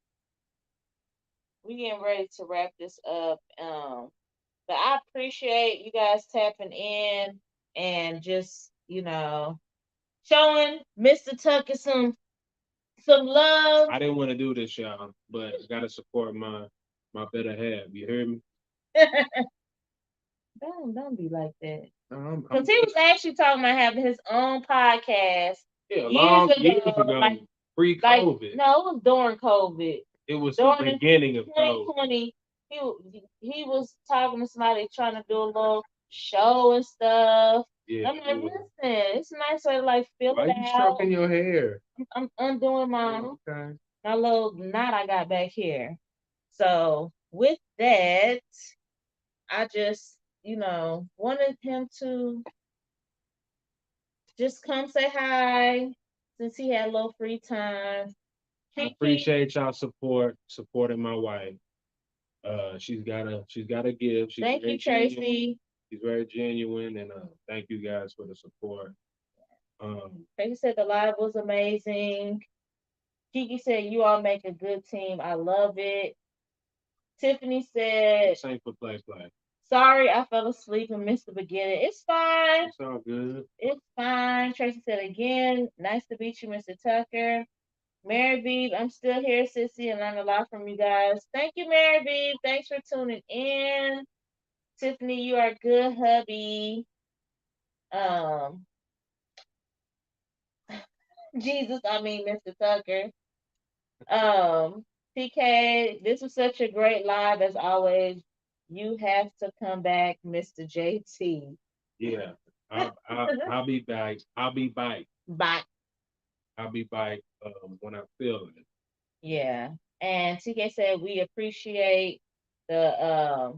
We getting ready to wrap this up. But I appreciate you guys tapping in and just, showing Mr. Tucker some love. I didn't want to do this, y'all, but I gotta support my better half. You hear me? Don't be like that. Because I'm he was actually talking about having his own podcast yeah, years long years ago. ago, Like pre-COVID. no, it was during COVID. It was the During beginning of COVID. 2020, he was talking to somebody trying to do a little show and stuff. Yeah. I'm like, listen, it's a nice way to like fill Why it you out. stroking your hair? I'm undoing Oh, okay. my little knot I got back here. So with that, I just, wanted him to just come say hi since he had a little free time. I Kiki, appreciate y'all supporting my wife. She's got a gift. She's thank very you, genuine. Tracy. She's very genuine, and thank you guys for the support. Tracy said the live was amazing. Kiki said you all make a good team. I love it. Tiffany said, Same for play. sorry I fell asleep and missed the beginning. It's fine. It's all good. It's fine. Tracy said again, nice to meet you, Mr. Tucker. Mary Beeb, I'm still here, sissy, and learn a lot from you guys. Thank you, Mary Beeb. Thanks for tuning in. Tiffany, you are good, hubby. Um, Jesus, I mean, Mr. Tucker. Um, PK, this was such a great live as always. You have to come back, Mr. JT. Yeah, I'll be back. I'll be back. Bye. I'll be back when I feel it. Yeah. And TK said we appreciate the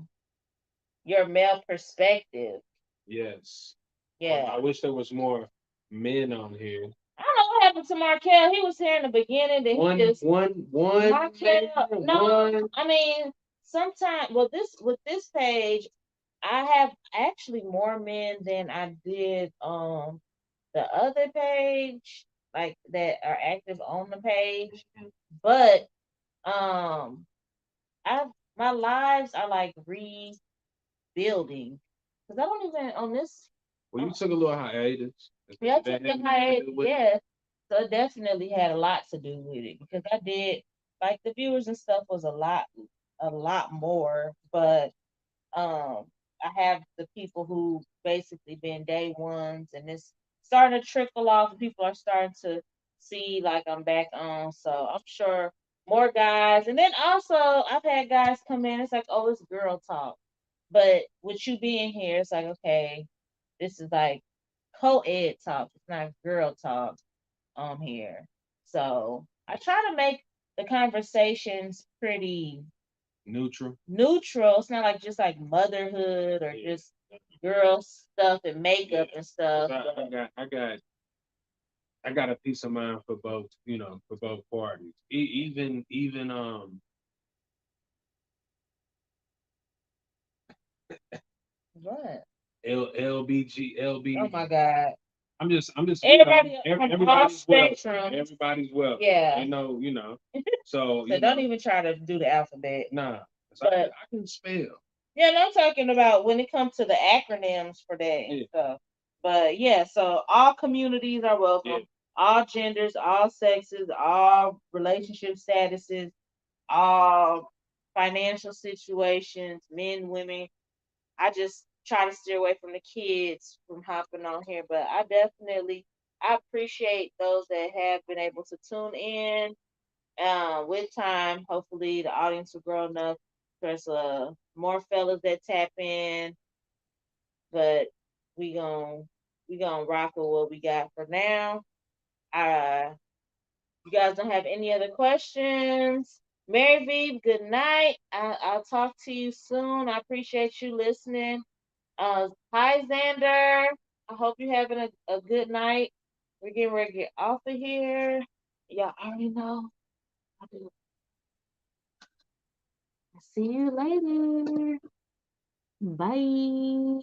your male perspective. Yes. Yeah. I wish there was more men on here. I don't know what happened to Markel. He was here in the beginning, then One, he just one, Markel. No, one. I mean, sometimes well, with this page, I have actually more men than I did the other page, like that are active on the page. But um, I my lives are like rebuilding because I don't even on this. Well, you took a little hiatus. Yeah, I That took had the anything to hiatus. do with it? Yeah, so it definitely had a lot to do with it because I did like the viewers and stuff was a lot more. But um, I have the people who basically been day ones, and it's starting to trickle off. People are starting to see like I'm back on, so I'm sure more guys. And then also I've had guys come in. It's like, oh, it's girl talk, but with you being here, it's like, okay, this is like co-ed talk. It's not girl talk on here. So I try to make the conversations pretty Neutral. neutral. It's not like just like motherhood or Yeah. just girl stuff and Yeah. makeup and stuff. 'Cause I got a peace of mind for both, for both parties. Even What? LBG Oh LB. my God. I'm just Everybody on all everybody's welcome. spectrum. Everybody's welcome. Yeah. Ain't no, So So don't even try to do the alphabet. nah. So But I can spell. yeah, and I'm talking about when it comes to the acronyms for that and Yeah. stuff. But yeah, so all communities are welcome, Yeah. all genders, all sexes, all relationship statuses, all financial situations, men, women. I just try to steer away from the kids from hopping on here, but I definitely I appreciate those that have been able to tune in. With time, hopefully the audience will grow enough. There's more fellas that tap in, but we gon' we gonna rock with what we got for now. Uh, you guys don't have any other questions? Mary V, good night. I'll talk to you soon. I appreciate you listening. Hi Xander. I hope you're having a good night. We're getting ready to get off of here. Y'all already know. I'll see you later. Bye.